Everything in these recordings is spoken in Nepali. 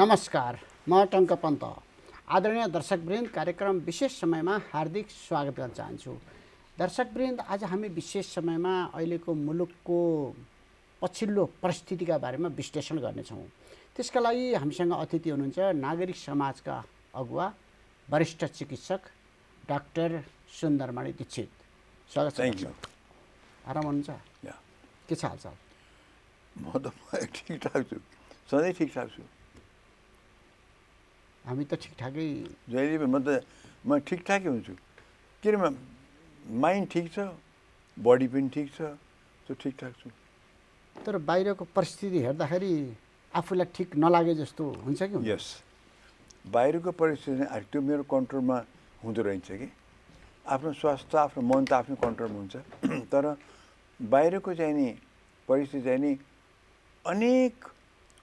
नमस्कार, म टङ्क पन्त। आदरणीय दर्शकवृन्द, कार्यक्रम विशेष समयमा हार्दिक स्वागत गर्न चाहन्छु। दर्शकवृन्द, आज हामी विशेष समयमा अहिलेको मुलुकको पछिल्लो परिस्थितिका बारेमा विश्लेषण गर्नेछौँ। त्यसका लागि हामीसँग अतिथि हुनुहुन्छ नागरिक समाजका अगुवा वरिष्ठ चिकित्सक डाक्टर सुन्दरमणि दीक्षित। स्वागत छ। आराम हुनुहुन्छ? के छ हालचाल? म त ठिकठाक छु, सधैँ ठिकठाक छु। हामी त ठिकठाकै, जहिले म ठिकठाकै हुन्छु। किन माइन्ड ठिक छ, बडी पनि ठिक छ, त्यो ठिकठाक छु। तर बाहिरको परिस्थिति हेर्दाखेरि आफूलाई ठिक नलागे जस्तो हुन्छ कि? यस, बाहिरको परिस्थिति त्यो मेरो कन्ट्रोलमा हुँदो रहेछ कि। आफ्नो स्वास्थ्य, आफ्नो मन त आफ्नो कन्ट्रोलमा हुन्छ, तर बाहिरको चाहिँ नि परिस्थिति चाहिँ नि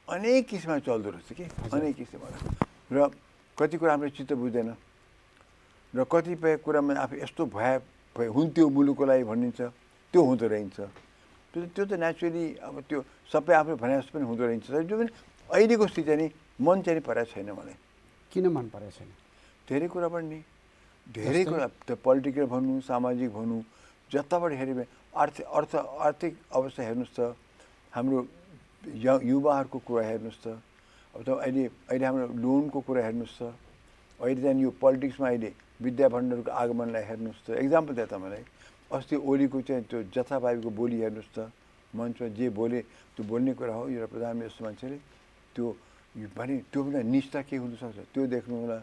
अनेक किसिममा चल्दो रहेछ कि, अनेक किसिमबाट। र कति कुरा हाम्रो चित्त बुझ्दैन, र कतिपय कुरामा आफू यस्तो हुन्थ्यो मुलुकको लागि भनिन्छ, त्यो हुँदो रहेछ। त्यो त नेचुरली अब त्यो सबै आफूले भने जस्तो पनि हुँदो रहेछ। जो पनि अहिलेको स्थिति चाहिँ नि मन चाहिँ परेको छैन मलाई। किन मन परेको छैन? धेरै कुरा पनि नि, धेरै कुरा, त्यो पोलिटिकल भनौँ, सामाजिक भनौँ, जताबाट हेऱ्यो आर्थिक अवस्था हेर्नुहोस् त, हाम्रो युवाहरूको कुरा हेर्नुहोस् त, अब त अहिले हाम्रो लोनको कुरा हेर्नुहोस् त, अहिले चाहिँ यो पोलिटिक्समा अहिले विद्या भण्डारको आगमनलाई हेर्नुहोस् त। एक्जाम्पल दिए तपाईँलाई, अस्ति ओलीको चाहिँ त्यो जथाभावीको बोली हेर्नुहोस् त, मञ्चमा जे बोले त्यो बोल्ने कुरा हो। यो प्रधानमन्त्री जस्तो मान्छेले त्यो भने त्यो पनि निष्ठा के हुनसक्छ त्यो देख्नु होला।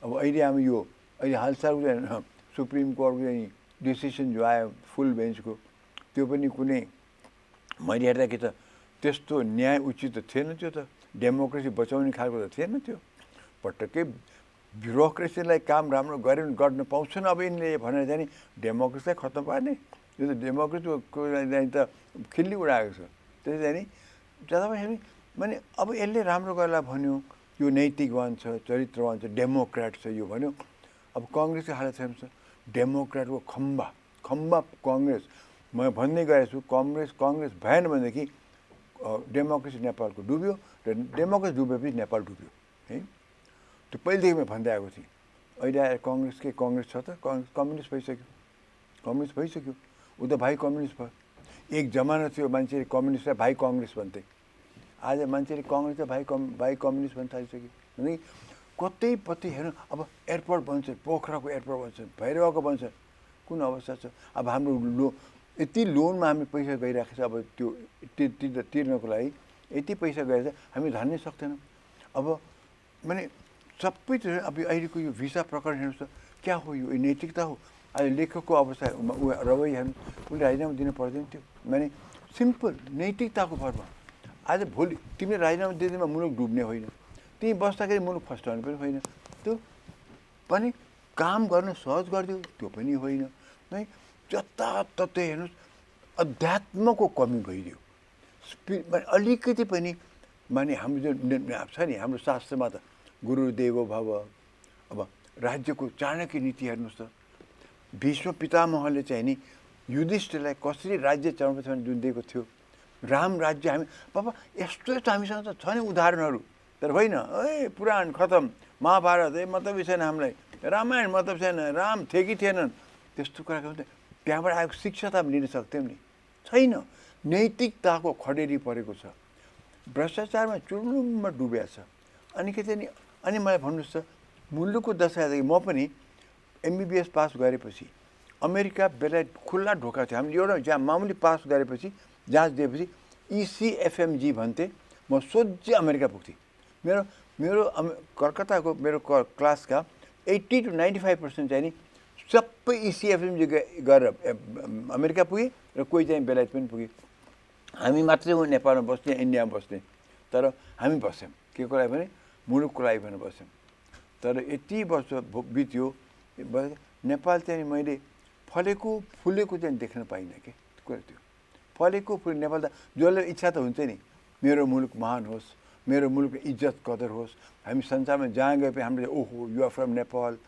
अब अहिले हामी अहिले हालसालको सुप्रिम कोर्टको चाहिँ डिसिसन जो आयो फुल बेन्चको, त्यो पनि कुनै मैले हेर्दाखेरि त त्यस्तो न्याय उचित त थिएन। त्यो त डेमोक्रेसी बचाउने खालको त थिएन। त्यो पटक्कै ब्युरोक्रेसीलाई काम राम्रो गर्न पाउँछन् अब यिनले भनेर चाहिँ नि डेमोक्रेसीलाई खत्तम पार्ने। यो त डेमोक्रेसीको त खिल्ली उडाएको छ। त्यसै चाहिँ नि जताभावी माने अब यसले राम्रो गर्ला भन्यो, यो नैतिकवान छ, चरित्रवान छ, डेमोक्रेट छ यो भन्यो। अब कङ्ग्रेसको हालत हेर्नुहोस्, डेमोक्रेटको खम्बा कङ्ग्रेस। म भन्दै गएको छु, कङ्ग्रेस भएन भनेदेखि डेमोक्रेसी नेपालको डुब्यो, र डेमोक्रेसी डुबेपछि नेपाल डुब्यो है। त्यो पहिलेदेखि म भन्दै आएको थिएँ। अहिले आएर कङ्ग्रेस छ त, कम्युनिस्ट भइसक्यो। ऊ त भाइ कम्युनिस्ट भयो। एक जमाना थियो मान्छेले कम्युनिस्टलाई भाइ कङ्ग्रेस भन्थे। आज मान्छेले कङ्ग्रेसलाई भाइ कम्युनिस्ट भन्न थालिसक्यो। अनि कतैपट्टि हेर्नु, अब एयरपोर्ट बन्छ, पोखराको एयरपोर्ट बन्छ, भैरवाको बन्छ, कुन अवस्था छ। अब हाम्रो यति लोनमा हामी पैसा गइरहेको छ, अब त्यो तिर्नको लागि यति पैसा गएर हामी धान्नै सक्दैनौँ। अब माने सबै अब अहिलेको यो भिसा प्रकरण हेर्नुहोस् त, क्या हो यो नैतिकता हो? अहिले लेखकको अवस्था रवै हेर्नु, उसले राजीनामा दिनु पर्दैन थियो। माने सिम्पल नैतिकताको भरमा। आज भोलि तिमीले राजीनामा दिँदैमा मुलुक डुब्ने होइन, तिमी बस्दाखेरि मुलुक फस्टाउने पनि होइन। त्यो पनि काम गर्न सहज गरिदियो, त्यो पनि होइन है। जताततै हेर्नुहोस् अध्यात्मको कमी भइदियो। अलिकति पनि माने हाम्रो जो छ नि हाम्रो शास्त्रमा त गुरुदेवो भव। अब राज्यको चाणक्य नीति हेर्नुहोस् त, भीष्म पितामहले चाहिँ नि युधिष्ठिरलाई कसरी राज्य चलाउनुपर्छ भने जुन दिएको थियो। राम राज्य हामी बाबा यस्तो हामीसँग त छ नि उदाहरणहरू, तर होइन पुराण खतम, महाभारत मतलब छैन, हामीलाई रामायण मतलब छैन, राम थिए कि थिएनन्, त्यस्तो कुरा गर्दा त्यहाँबाट आएको शिक्षा त हामी लिन सक्थ्यौँ नि, छैन। नैतिकताको खडेरी परेको छ, भ्रष्टाचारमा चुर्लुममा डुबेको छ। अनि के चाहिँ अनि मलाई भन्नुहोस् त, मुलुकको दशा हेर्दाखेरि म पनि MBBS पास गरेपछि अमेरिका बेलायत खुल्ला ढोका थियो। हामीले एउटा जहाँ मामुली पास गरेपछि जाँच दिएपछि ECFMG भन्थे, म सोझै अमेरिका पुग्थेँ। मेरो कलकत्ताको मेरो क्लासका 80 to 95% चाहिँ नि सबै ECFMG गरेर अमेरिका पुगे, र कोही चाहिँ बेलायत पनि पुगे। हामी मात्रै नेपालमा बस्ने, इन्डियामा बस्ने। तर हामी बस्यौँ के को लागि भने मुलुकको लागि भनेर बस्यौँ। तर यति वर्ष बित्यो, नेपाल चाहिँ मैले फलेको फुलेको चाहिँ देख्न पाइनँ के कुरा त्यो। फलेको फुले नेपाल त जसले इच्छा त हुन्छ नि, मेरो मुलुक महान होस्, मेरो मुलुकको इज्जत कदर होस्। हामी संसारमा जहाँ गए पनि हामीले ओहो यु आर फ्रम नेपाल।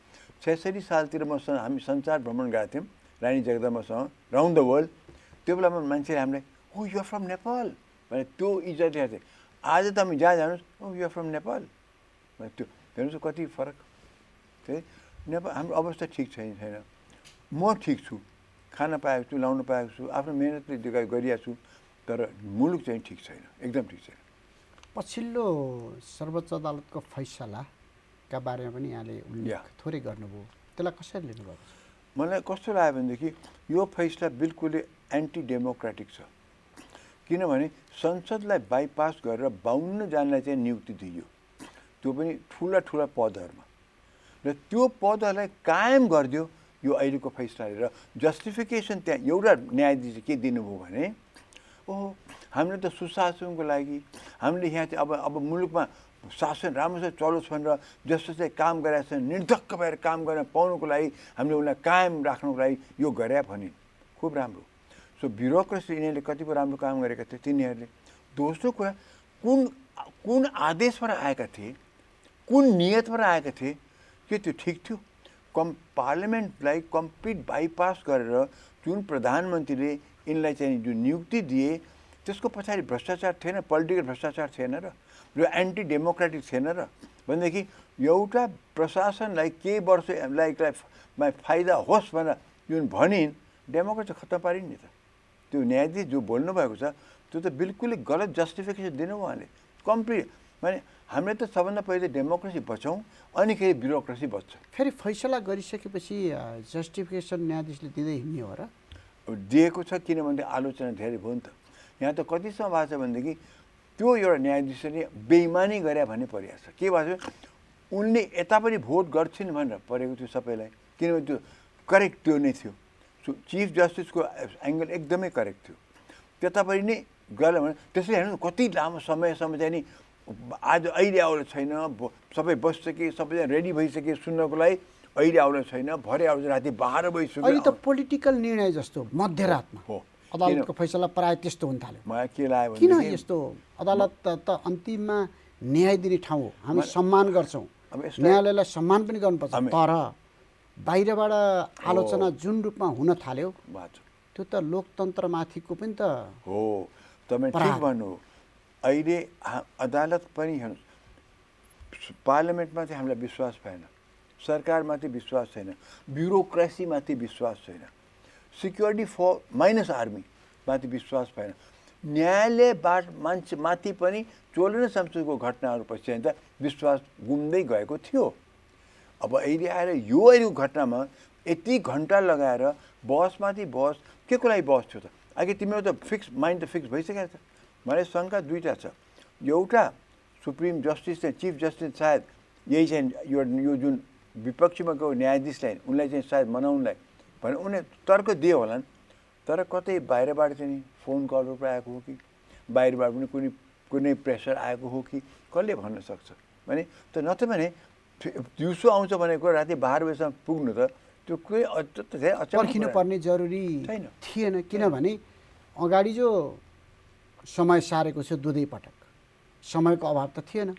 66 सालतिर हामी संसार भ्रमण गएको थियौँ रानी जगदम्बासँग, राउन्ड द वर्ल्ड। त्यो बेलामा मान्छेले हामीलाई ओ यु आर फ्रम नेपाल भने त्यो इज्जत हेर्थे। आज त हामी जहाँ जानुहोस् ओ यु आर फ्रम नेपाल, त्यो हेर्नुहोस् कति फरक चाहिँ नेपाल हाम्रो अवस्था ठिक छैन म ठिक छु, खान पाएको छु, लाउन पाएको छु, आफ्नो मेहनतले गरिरहेको छु, तर मुलुक चाहिँ ठिक छैन, एकदम ठिक छैन। पछिल्लो सर्वोच्च अदालतको फैसलाका बारेमा पनि यहाँले उल्लेख थोरै गर्नुभयो, त्यसलाई कसरी लिनुभएको छ? मलाई कस्तो लाग्यो भनेदेखि यो फैसला बिल्कुलै एन्टी डेमोक्रेटिक छ, किनभने संसदलाई बाइपास गरेर 52 जनालाई चाहिँ नियुक्ति दिइयो, त्यो पनि ठुला ठुला पदहरूमा, र त्यो पदहरूलाई कायम गरिदियो यो अहिलेको फैसलाले। र जस्टिफिकेसन त्यहाँ एउटा न्यायाधीशले के दिनुभयो भने ओहो हामीले त सुशासनको लागि हामीले यहाँ चाहिँ अब मुलुकमा शासन राम्रोसँग चलोस् भनेर जस्तो चाहिँ काम गरेका छन्, निर्धक्क भएर काम गर्न पाउनुको लागि हामीले उनलाई कायम राख्नुको लागि यो गरे भने खुब राम्रो। सो ब्युरोक्रेसी यिनीहरूले कति पो राम्रो काम गरेका थिए तिनीहरूले। दोस्रो कुरा कुन आदेशबाट आएका थिए, कुन नियतबाट आएका थिए, के त्यो ठिक थियो? पार्लियामेन्टलाई कम्प्लिट बाइपास गरेर जुन प्रधानमन्त्रीले यिनलाई चाहिँ जुन नियुक्ति दिए त्यसको पछाडि भ्रष्टाचार थिएन, पोलिटिकल भ्रष्टाचार थिएन र यो एन्टी डेमोक्रेटिक थिएन र भनेदेखि एउटा प्रशासनलाई केही वर्षलाई फाइदा होस् भनेर जुन भनिन् डेमोक्रेसी खत्तम पारिन् नि त। त्यो न्यायाधीश जो बोल्नुभएको छ त्यो त बिल्कुलै गलत जस्टिफिकेसन दिनु उहाँले कम्प्लिट। माने हामीले त सबभन्दा पहिले डेमोक्रेसी बचाउँ अनि फेरि ब्युरोक्रेसी बच्छ। फेरि फैसला गरिसकेपछि जस्टिफिकेसन न्यायाधीशले दिँदै हिँड्ने हो र? दिएको छ, किनभने आलोचना धेरै भयो नि त। यहाँ त कतिसम्म भएको छ भनेदेखि त्यो एउटा न्यायाधीशले बेइमानी गरे भन्ने परिएको छ। के भएको छ उनले यता पनि भोट गर्छिन् भनेर परेको थियो सबैलाई, किनभने त्यो करेक्ट त्यो नै थियो। चिफ जस्टिसको एङ्गल एकदमै करेक्ट थियो, त्यतापट्टि नै गयो भने त्यसले हेर्नु कति लामो समयसम्म चाहिँ नि आज अहिले आउनु छैन, सबै बसिसके, सबैजना रेडी भइसके सुन्नको लागि, अहिले आउनु छैन, भरे आउँछ राति 12 बजिसक्यो। अहिले त पोलिटिकल निर्णय जस्तो मध्यरातमा हो अदालतको फैसला प्रायः त्यस्तो हुन थाल्यो। मलाई के लाग्यो किन यस्तो? अदालत त अन्तिममा न्याय दिने ठाउँ हो, हामी सम्मान गर्छौँ, न्यायालयलाई सम्मान पनि गर्नुपर्छ, तर बाहिरबाट आलोचना जुन रूपमा हुन थाल्यो त्यो त लोकतन्त्रमाथिको पनि त हो। तपाईँ ठिक भन्नु। अहिले अदालत पनि हेर्नुहोस्, पार्लियामेन्टमा चाहिँ हामीलाई विश्वास भएन, सरकारमाथि विश्वास छैन, ब्युरोक्रेसीमाथि विश्वास छैन, सिक्युरिटी माइनस आर्मी माथि विश्वास भएन, न्यायालयबाट मान्छेमाथि पनि चोलेन संसदको घटनाहरू पछि त विश्वास गुम्दै गएको थियो। अब अहिले आएर यो अहिलेको घटनामा यति घन्टा लगाएर बहसमाथि बहस के को लागि बहस थियो त? अघि तिम्रो त फिक्स माइन्ड त फिक्स भइसकेको छ। मलाई शङ्का दुईवटा छ। एउटा सुप्रिम जस्टिस चाहिँ चिफ जस्टिस सायद यही चाहिँ यो जुन विपक्षीमा गयो न्यायाधीशलाई उनलाई चाहिँ सायद मनाउनलाई भने उनले तर्क दियो होलान्, तर कतै बाहिरबाट चाहिँ फोन कलहरू आएको हो कि बाहिरबाट पनि कुनै प्रेसर आएको हो कि कसले भन्न सक्छ भने त न त भने दिउँसो आउँछ भनेको राति 12 बजीसम्म पुग्नु त त्यो कोही पर्खिनु पर्ने जरुरी थिएन, किनभने अगाडि जो समय सारेको छ दुधै पटक समयको अभाव त थिएन।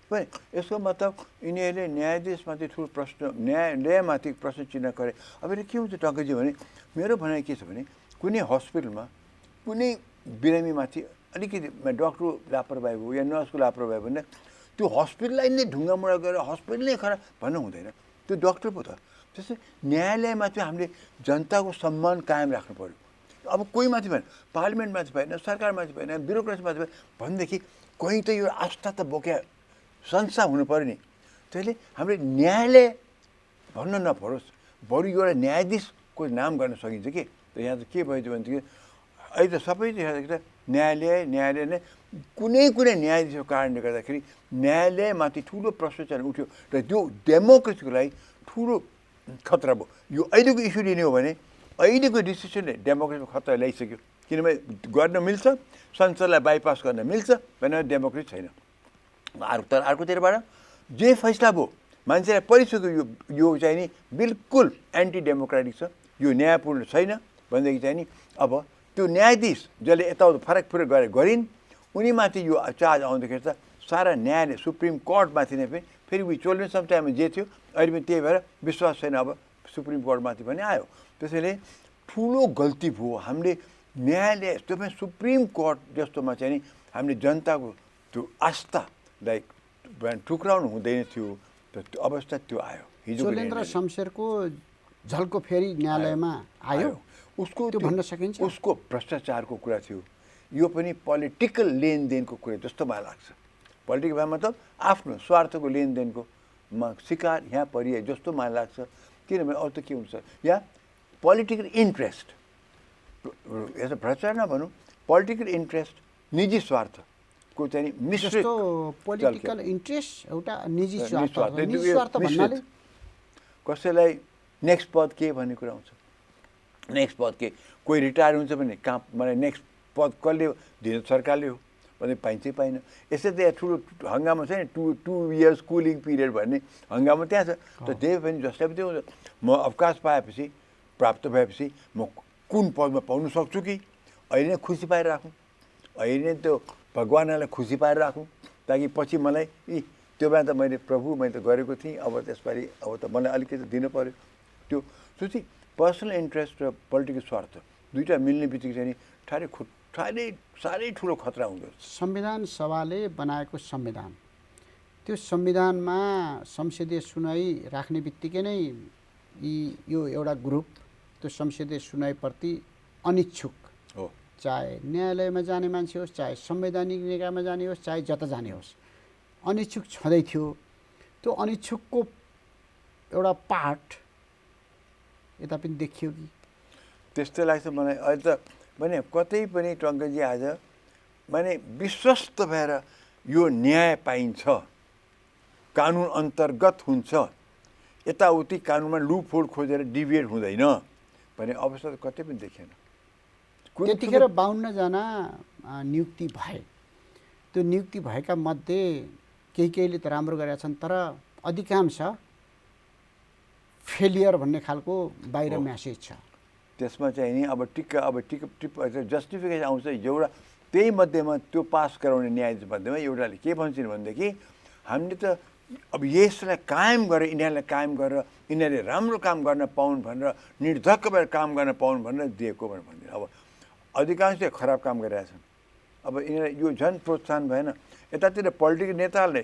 पनि यसको मतलब यिनीहरूले न्यायाधीशमाथि ठुलो प्रश्न, न्यायालयमाथि प्रश्न चिन्ह गरे। अब के हुन्छ टङ्कजी भने मेरो भनाइ के छ भने कुनै हस्पिटलमा कुनै बिरामीमाथि अलिकति डक्टर लापरवाही भयो या नर्सको लापरवाही भने त्यो हस्पिटललाई नै ढुङ्गामुढा गरेर हस्पिटल नै खराब भन्नु हुँदैन, त्यो डक्टर पो त। त्यसै न्यायालयमा चाहिँ हामीले जनताको सम्मान कायम राख्नु पर्यो। अब कोही माथि भएन, पार्लियामेन्टमाथि भएन, सरकारमाथि भएन, ब्युरोक्रेसीमाथि भएन भनेदेखि कहीँ त यो आस्था त बोक्या संस्था हुनु पऱ्यो नि। त्यसले हामीले न्यायालय भन्न नपरोस्, बरु एउटा न्यायाधीशको नाम गर्न सकिन्छ कि। त यहाँ त के भयो भनेदेखि अहिले त सबै न्यायालय नै कुनै न्यायाधीशको कारणले गर्दाखेरि न्यायालयमाथि ठुलो प्रश्न चाहिँ उठ्यो र त्यो डेमोक्रेसीको लागि ठुलो खतरा भयो। यो अहिलेको इस्यु लिने हो भने अहिलेको डिसिसनले डेमोक्रेसीको खतरा ल्याइसक्यो, किनभने गर्न मिल्छ, संसदलाई बाइपास गर्न मिल्छ भनेर डेमोक्रेसी छैन। तर अर्कोतिरबाट जे फैसला भयो मान्छेलाई परिसक्यो यो चाहिँ नि बिल्कुल एन्टी डेमोक्रेटिक छ, यो न्यायपूर्ण छैन भनेदेखि चाहिँ नि अब त्यो न्यायाधीश जसले यताउता फरक गरिन् उनीमाथि यो चार्ज आउँदाखेरि त सारा न्यायालय सुप्रिम कोर्टमाथि नै पनि फेरि उयो चोल्नेसम्म टाइममा जे थियो अहिले पनि त्यही भएर विश्वास छैन अब सुप्रिम कोर्टमाथि पनि आयो। त्यसैले ठुलो गल्ती भयो हामीले न्यायालय त्यो पनि सुप्रिम कोर्ट जस्तोमा चाहिँ नि हामीले जनताको त्यो आस्थालाई टुक्राउनु हुँदैन थियो, त्यो अवस्था त्यो आयो हिजो। चोलेन्द्र शमशेरको झल्को फेरि न्यायालयमा आयो, उसको त्यो भन्न सकिन्छ। उसको भ्रष्टाचारको कुरा थियो, यो पनि पोलिटिकल लेनदेनको कुरा जस्तो मलाई लाग्छ। पोलिटिकल मतलब आफ्नो स्वार्थको लेनदेनको शिकार यहाँ परिए जस्तो मलाई लाग्छ। किनभने अरू त के हुन्छ, या पोलिटिकल इन्ट्रेस्ट, यसो भ्रष्टाचार नभनौँ, पोलिटिकल इन्ट्रेस्ट, निजी स्वार्थको चाहिँ मिश्रित पोलिटिकल इन्ट्रेस्ट एउटा निजी स्वार्थ भन्नाले कसैलाई नेक्स्ट पद के भन्ने कुरा आउँछ। नेक्स्ट पद के, कोही रिटायर हुन्छ भने कहाँ मलाई नेक्स्ट पद कसले दिनु, सरकारले हो भने पाइन्छ पाइन। यसै त ठुलो हङ्गामा छ नि, 2 years कुलिङ पिरियड भन्ने हङ्गामा त्यहाँ छ। त त्यही पनि जसलाई पनि त्यो हुन्छ, म अवकाश पाएपछि प्राप्त भएपछि म कुन पदमा पाउनु सक्छु कि अहिले नै खुसी पाएर राखौँ, अहिले नै त्यो भगवान्लाई खुसी पाएर राखौँ, ताकि पछि मलाई त्यो बेला त मैले प्रभु मैले त गरेको थिएँ, अब त्यसपालि अब त मलाई अलिकति दिनु पऱ्यो। त्यो चाहिँ पर्सनल इन्ट्रेस्ट र पोलिटिकल स्वार्थ दुईवटा मिल्ने बित्तिकै चाहिँ साह्रै ठुलो खतरा हुँदो रहेछ। संविधान सभाले बनाएको संविधान, त्यो संविधानमा संसदीय सुनाइ राख्ने बित्तिकै नै यो एउटा ग्रुप त्यो संसदीय सुनाइप्रति अनिच्छुक हो, चाहे न्यायालयमा जाने मान्छे होस्, चाहे संवैधानिक निकायमा जाने होस्, चाहे जता जाने होस्, अनिच्छुक छँदै थियो। त्यो अनिच्छुकको एउटा पार्ट यता पनि देखियो कि त्यस्तै लाग्छ मलाई। अहिले त भने कतै पनि टङ्कजी आज माने विश्वस्त भएर यो न्याय पाइन्छ, कानुन अन्तर्गत हुन्छ, यताउति कानुनमा लुपहोल खोजेर डिभिएट हुँदैन भन्ने अवस्था त कतै पनि देखेन। त्यतिखेर 52 जना नियुक्ति भए, त्यो नियुक्ति भएका मध्ये केहीले त राम्रो गरेका छन्, तर अधिकांश फेलियर भन्ने खालको बाहिर म्यासेज छ। त्यसमा चाहिँ नि अब टिक जस्टिफिकेसन आउँछ एउटा, त्यही मध्येमा त्यो पास गराउने न्यायाधीश मध्येमा एउटाले के भन्छन् भनेदेखि हामीले त अब यसलाई कायम गरेर यिनीहरूलाई कायम गरेर यिनीहरूले राम्रो काम गर्न पाउन् भनेर निर्धक्क भएर काम गर्न पाउन् भनेर दिएको भनेर भनिदिनु। अब अधिकांश खराब काम गरिरहेछन्, अब यिनीहरूलाई यो झन् प्रोत्साहन भएन। यतातिर पोलिटिकल नेताहरूले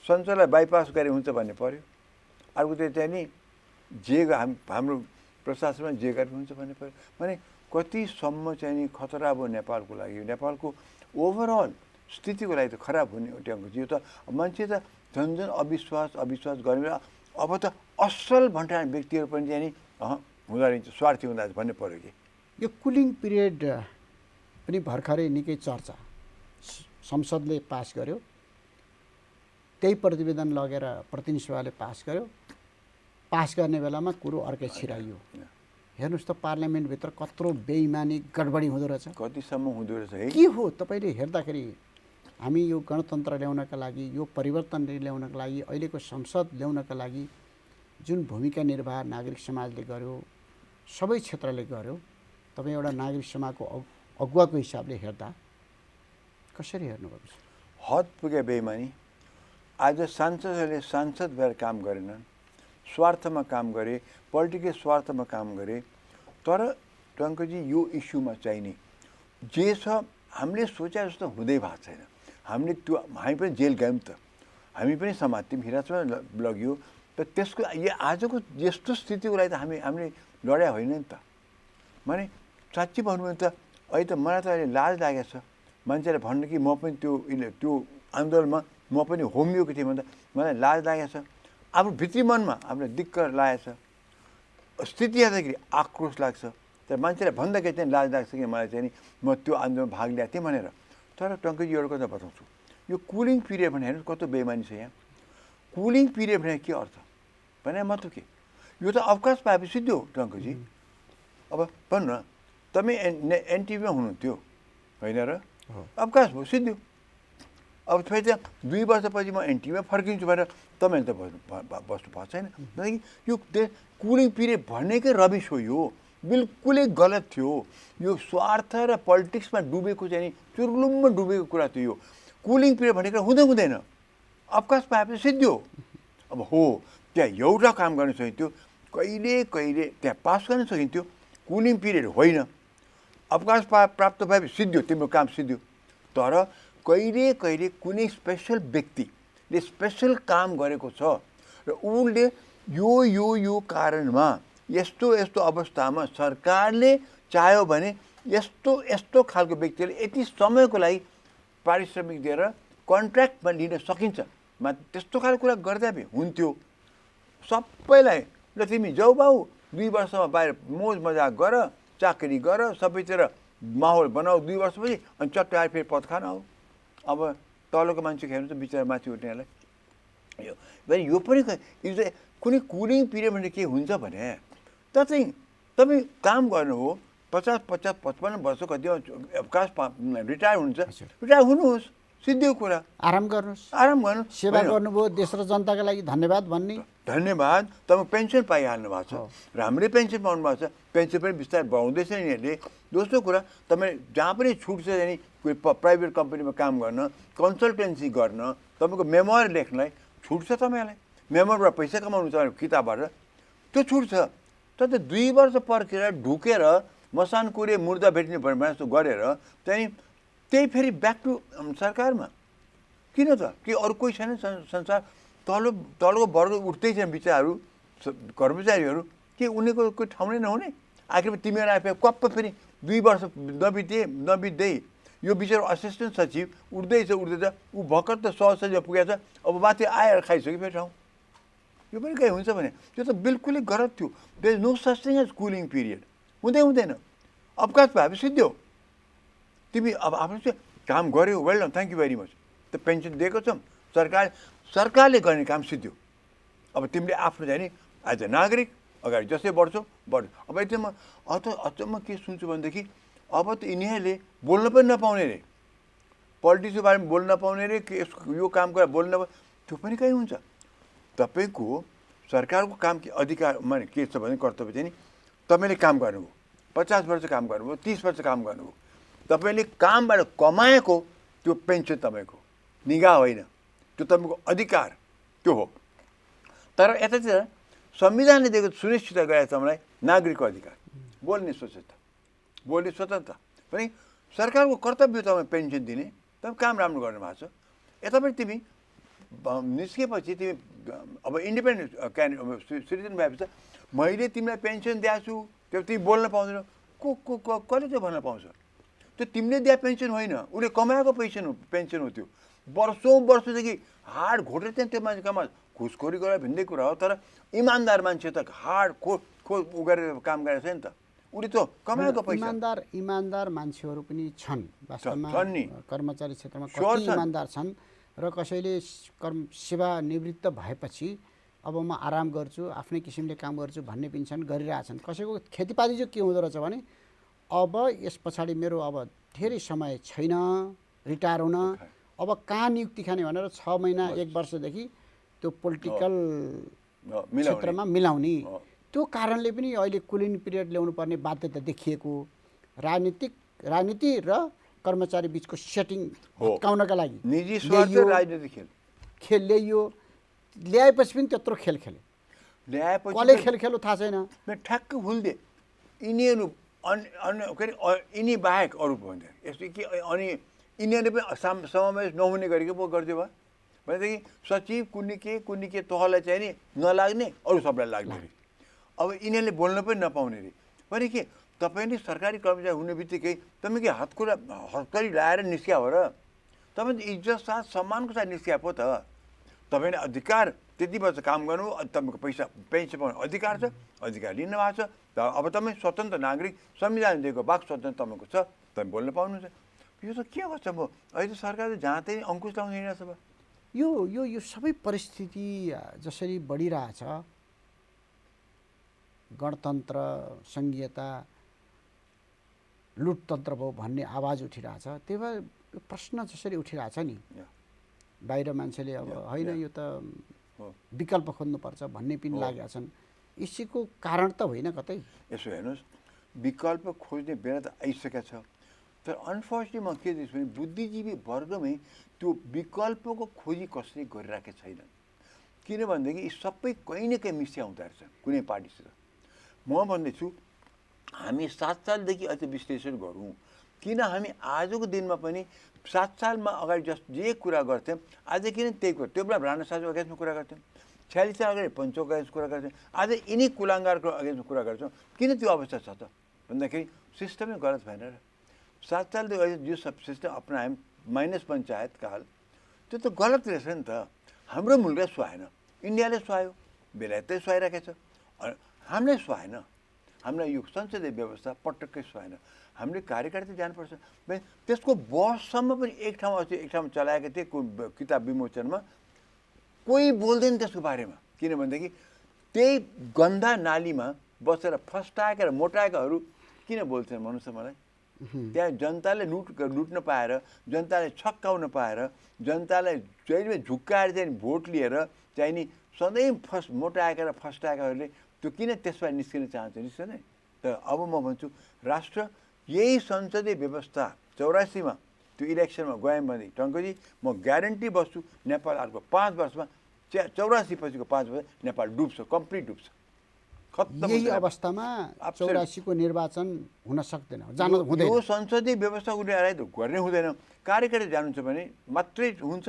संसदलाई बाइपास गरे हुन्छ भन्ने पर्यो, अर्कोतिर चाहिँ नि जे हाम्रो प्रशासनमा जे गरेको हुन्छ भन्ने पर्यो। भने कतिसम्म चाहिँ नि खतरा अब नेपालको लागि, नेपालको ओभरअल स्थितिको लागि त खराब हुने ट्याङ्को यो त मान्छे त झन् अविश्वास गर्ने। अब त असल भन्ने व्यक्तिहरू पनि चाहिँ नि हुँदो रहेछ, स्वार्थी हुँदा भन्ने पर्यो कि यो कुलिङ पिरियड पनि भर्खरै निकै चर्चा, संसदले पास गर्यो, त्यही प्रतिवेदन लगेर प्रतिनिधि सभाले पास गर्यो, पास गर्ने बेलामा कुरो अर्कै छिराइयो। हेर्नुहोस् त पार्लियामेन्टभित्र कत्रो बेइमानी गडबडी हुँदो रहेछ, कतिसम्म हुँदो रहेछ है। के हो तपाईँले हेर्दाखेरि हामी यो गणतन्त्र ल्याउनका लागि, यो परिवर्तन ल्याउनका लागि, अहिलेको संसद ल्याउनका लागि जुन भूमिका निर्वाह नागरिक समाजले गर्यो, सबै क्षेत्रले गर्यो, तपाईँ एउटा नागरिक समाजको अगुवाको हिसाबले हेर्दा कसरी हेर्नुपर्छ? हद पुगे बेइमानी। आज सांसदहरूले सांसद भएर काम गरेनन्, स्वार्थमा काम गरे, पोलिटिकल स्वार्थमा काम गरे। तर टङ्कजी यो इस्युमा चाहिने जे छ हामीले सोचे जस्तो हुँदै भएको छैन। हामीले पनि जेल गयौँ त, हामी पनि समात्यौँ, हिरासतमा लग्यो त, त्यसको आजको यस्तो स्थितिको लागि त हामीले लड्या होइन नि त। माने साँच्ची भन्नु भने त अहिले त मलाई त अहिले लाज लागेको छ मान्छेलाई भन्नु कि म पनि त्यो आन्दोलनमा म पनि होमिएको थिएँ भन्दा मलाई लाज लागेको छ। अब भित्री मनमा आफ्नो दिक्क लागेको छ, स्थिति हेर्दाखेरि आक्रोश लाग्छ। तर मान्छेलाई भन्दाखेरि चाहिँ लाज लाग्छ कि मलाई चाहिँ नि म त्यो आन्दोलनमा भाग लिएको थिएँ भनेर। तर टङ्कजी एउटा कुरा बताउँछु, यो कुलिङ पिरियड भने हेर्नुहोस् कस्तो बेइमानी छ यहाँ। कुलिङ पिरियड भने के अर्थ भने मतलब के, यो त अवकाश पाएपछि सिद्धो टङ्कजी। अब भन्नु न, तपाईँ एनटिभीमा हुनुहुन्थ्यो होइन र, अवकाश भयो सिद्धो। अब फेरि त्यहाँ 2 वर्षपछि म एनटिभीमा फर्किन्छु भनेर तपाईँले त बस्नु भएको छैन। किनकि यो कुलिङ पिरियड भनेकै रबिस हो, यो बिल्कुलै गलत थियो। यो स्वार्थ र पोलिटिक्समा डुबेको चाहिँ चुर्लुम्म डुबेको कुरा थियो। यो कुलिङ पिरियड भनेको हुँदैन, अवकाश पाएपछि सिद्धो। अब हो त्यहाँ एउटा काम गर्न सकिन्थ्यो, कहिले त्यहाँ पास गर्न सकिन्थ्यो, कुलिङ पिरियड होइन, अवकाश प्राप्त भएपछि सिद्धो, तिम्रो काम सिद्धो। तर कहिले कुनै स्पेसल व्यक्ति सरकारले स्पेसल काम गरेको छ र उसले यो कारणमा यस्तो अवस्थामा सरकारले चाह्यो भने यस्तो खालको व्यक्तिले यति समयको लागि पारिश्रमिक दिएर कन्ट्र्याक्टमा लिन सकिन्छ त्यस्तो खालको कुरा गर्दा भए हुन्थ्यो सबैलाई ल तिमी जाऊ बाउ 2 वर्षमा बाहिर मोज मजाक गर चाकरी गर सबैतिर माहौल बनाऊ 2 वर्षपछि अनि चट्ट आएर फेरि पद खान आऊ अब तलको मान्छे हेर्नु त बिचरा माथि उठ्नेलाई यो पनि कुनै कुलिङ पिरियड भने के हुन्छ भने तपाईँ काम गर्नु हो 50-55 वर्ष कति अवकाश रिटायर हुन्छ रिटायर हुनुहोस् सिद्धि कुरा आराम गर्नुहोस् सेवा गर्नुभयो देश र जनताका लागि धन्यवाद भन्ने धन्यवाद तपाईँ पेन्सन पाइहाल्नु भएको छ राम्रै पेन्सन पाउनु भएको छ पेन्सन पनि बिस्तारै बढाउँदैछ यिनीहरूले दोस्रो कुरा तपाईँ जहाँ पनि छुट छ नि प्राइभेट कम्पनीमा काम गर्न कन्सल्टेन्सी गर्न तपाईँको मेमोर लेख्नलाई छुट छ तपाईँलाई मेमोरबाट पैसा कमाउनु छ किताबबाट त्यो छुट छ तर 2 वर्ष पर्खेर ढुकेर मसान कुरे मुर्दा भेट्ने भने जस्तो गरेर चाहिँ त्यही फेरि ब्याक टु सरकारमा किन त कि अरू कोही छैन संसार तलको वर्ग उठ्दै छन् विचारहरू कर्मचारीहरू के उनीहरूको कोही ठाउँ नै नहुने आखिरमा तिमीहरू आए क्वाप्प फेरि 2 वर्ष नबित्दै यो विचार असिस्टेन्ट सचिव उठ्दैछ ऊ भर्खर त सहसचिव पुगेको छ अब माथि आएर खाइसक्यो फेरि ठाउँ यो पनि कहीँ हुन्छ भने त्यो त बिल्कुलै गलत थियो there is no such thing as cooling period हुँदैन अवकाश भएपछि सिद्धो तिमी अब आफ्नो चाहिँ काम गर्यो well done thank you very much त पेन्सन दिएको छौँ सरकारले गर्ने काम सिद्धो अब तिमीले आफ्नो चाहिँ नि एज अ नागरिक अगाडि जसै बढ्छौ अब यति म अचम्म के सुन्छु भनेदेखि अब त यिनीहरूले बोल्न पनि नपाउने रे पोलिटिक्सको बारेमा बोल्न नपाउने रे के यो काम गरेर बोल्न त्यो पनि कहीँ हुन्छ तपाईँको सरकारको काम के अधिकार माने के छ भने कर्तव्य चाहिँ नि तपाईँले काम गर्नुभयो 50 वर्ष काम गर्नुभयो 30 वर्ष काम गर्नुभयो तपाईँले कामबाट कमाएको त्यो पेन्सन तपाईँको निगाह होइन त्यो तपाईँको अधिकार त्यो हो तर यतातिर संविधानले दिएको सुनिश्चित गरेको छ मलाई नागरिकको अधिकार बोल्ने स्वतन्त्रता पनि सरकारको कर्तव्य तपाईँ पेन्सन दिने तपाईँ काम राम्रो गर्नु भएको छ यतापट्टि तिमी निस्केपछि तिमी अब इन्डिपेन्डेन्ट सिटिजन भएपछि मैले तिमीलाई पेन्सन दिएको छु त्यो तिमी बोल्न पाउँदैन कसले त्यो भन्न पाउँछ त्यो तिमीले दिए पेन्सन होइन उसले कमाएको पेन्सन हो त्यो वर्षदेखि हाड घोटेर चाहिँ त्यो मान्छे कमा घुसखोरी गरेर भिन्दै कुरा हो तर इमान्दार मान्छे त हाड उ गरेर काम गरेको छ नि त उसले त कमाएको पैसा इमान्दार मान्छेहरू पनि छन् वास्तवमा कर्मचारी क्षेत्रमा कति इमान्दार छन् र कसैले सेवा निवृत्त भएपछि अब म आराम गर्छु आफ्नै किसिमले काम गर्छु भन्ने पनि छन् गरिरहेछन् कसैको खेतीपाती चाहिँ के हुँदो रहेछ भने अब यस पछाडि मेरो अब धेरै समय छैन रिटायर हुन अब कहाँ नियुक्ति खाने भनेर 6 महिना 1 वर्षदेखि त्यो पोलिटिकल क्षेत्रमा मिलाउने त्यो कारणले पनि अहिले कुलिङ पिरियड ल्याउनु पर्ने बाध्यता देखिएको राजनीति र कर्मचारी बीचको सेटिङ भत्काउनका लागि निजी स्वार्थ राजनीतिक खेल ल्याएपछि पनि त्यत्रो खेल खेले ल्याएपछि कसले खेल खेल्नु थाहा छैन ठ्याक्क भुल्दे यिनीहरू के अरे यिनी बाहेक अरू भन्दै यस्तो कि अनि यिनीहरूले पनि समावेश नहुने गरेको पो गरिदियो भयो भनेदेखि सचिव कुन्नी के तहलाई चाहिँ नि नलाग्ने अरू सबलाई लाग्ने रे अब यिनीहरूले बोल्न पनि नपाउने रे भने के तपाईँले सरकारी कर्मचारी हुने बित्तिकै तपाईँ के हतकरी लाएर निस्किया हो र तपाईँ इज्जत साथ सम्मानको साथ निस्किया पो त तपाईँले अधिकार त्यति वर्ष काम गर्नु तपाईँको पैसा पेन्सन पाउने अधिकार छ अधिकार लिनु भएको छ अब तपाईँ स्वतन्त्र नागरिक संविधान दिएको वाक स्वतन्त्र तपाईँको छ तपाईँ बोल्न पाउनुहुन्छ यो त के गर्छ म अहिले सरकारले जहाँ त्यही अङ्कुश लाउनु हिँडिरहेछ अब यो सबै परिस्थिति जसरी बढिरहेछ गणतन्त्र सङ्घीयता लुटतन्त्र भयो भन्ने आवाज उठिरहेछ त्यही भएर प्रश्न जसरी उठिरहेछ नि बाहिर मान्छेले अब होइन यो त विकल्प खोज्नुपर्छ भन्ने पनि लागेका छन् यसको कारण त होइन कतै यसो हेर्नुहोस् विकल्प खोज्ने बेला त आइसकेको छ तर अनफर्चुनेटली म के देख्छु भने बुद्धिजीवी वर्गमै त्यो विकल्पको खोजी कसैले गरिराखेको छैन किनभनेदेखि यी सबै कहीँ न कहीँ मिसिया हुँदो रहेछ कुनै पार्टीसित म भन्दैछु हामी 7 सालदेखि अझ विश्लेषण गरौँ किन हामी आजको दिनमा पनि 7 सालमा अगाडि जे कुरा गर्थ्यौँ आज किन त्यही कुरा त्यो बेला राणा शाहको अगेन्स्टमा कुरा गर्थ्यौँ 46 साल अगाडि पञ्चोको अगेन्स्ट कुरा गर्थ्यौँ आज यिनी कुलाङ्गारको अगेन्स्टमा कुरा गर्छौँ किन त्यो अवस्था छ त भन्दाखेरि सिस्टमै गलत भएन र 7 सालदेखि अहिले जो सब सिस्टम अपनायौँ माइनस पञ्चायत काल त्यो त गलत रहेछ नि त हाम्रो मुलुकले सुहाएन इन्डियाले सुहायो बेलायतले सुहाइरहेको छ हामीले सुहाएन हामीलाई यो संसदीय व्यवस्था पटक्कै सुहाएन हामीले कार्यकारिता जानुपर्छ त्यसको बससम्म पनि एक ठाउँमा चलाएको थिएँ किताब विमोचनमा कोही बोल्दैन त्यसको बारेमा किनभनेदेखि त्यही गन्दा नालीमा बसेर फस्टाएका र मोटाएकाहरू किन बोल्छन् भन्नुहोस् त मलाई त्यहाँ जनताले लुट्न पाएर जनताले छक्काउन पाएर जनतालाई जहिले झुक्काएर चाहिँ भोट लिएर चाहिँ नि सधैँ मोटाएका र फस्टाएकाहरूले त्यो किन त्यसबाट निस्किन चाहन्छ निस्किँदैन तर अब म भन्छु राष्ट्र यही संसदीय व्यवस्था 84 मा त्यो इलेक्सनमा गयौँ भने टङ्कजी म ग्यारेन्टी बस्छु नेपाल अर्को 5 वर्षमा 84 पछिको 5 वर्ष नेपाल डुब्छ कम्प्लिट डुब्छ खत्तम यही अवस्थामा 84 को निर्वाचन हुन सक्दैन जान हुँदैन यो संसदीय व्यवस्था गर्ने हुँदैन कार्यकारी जानुहुन्छ भने मात्रै हुन्छ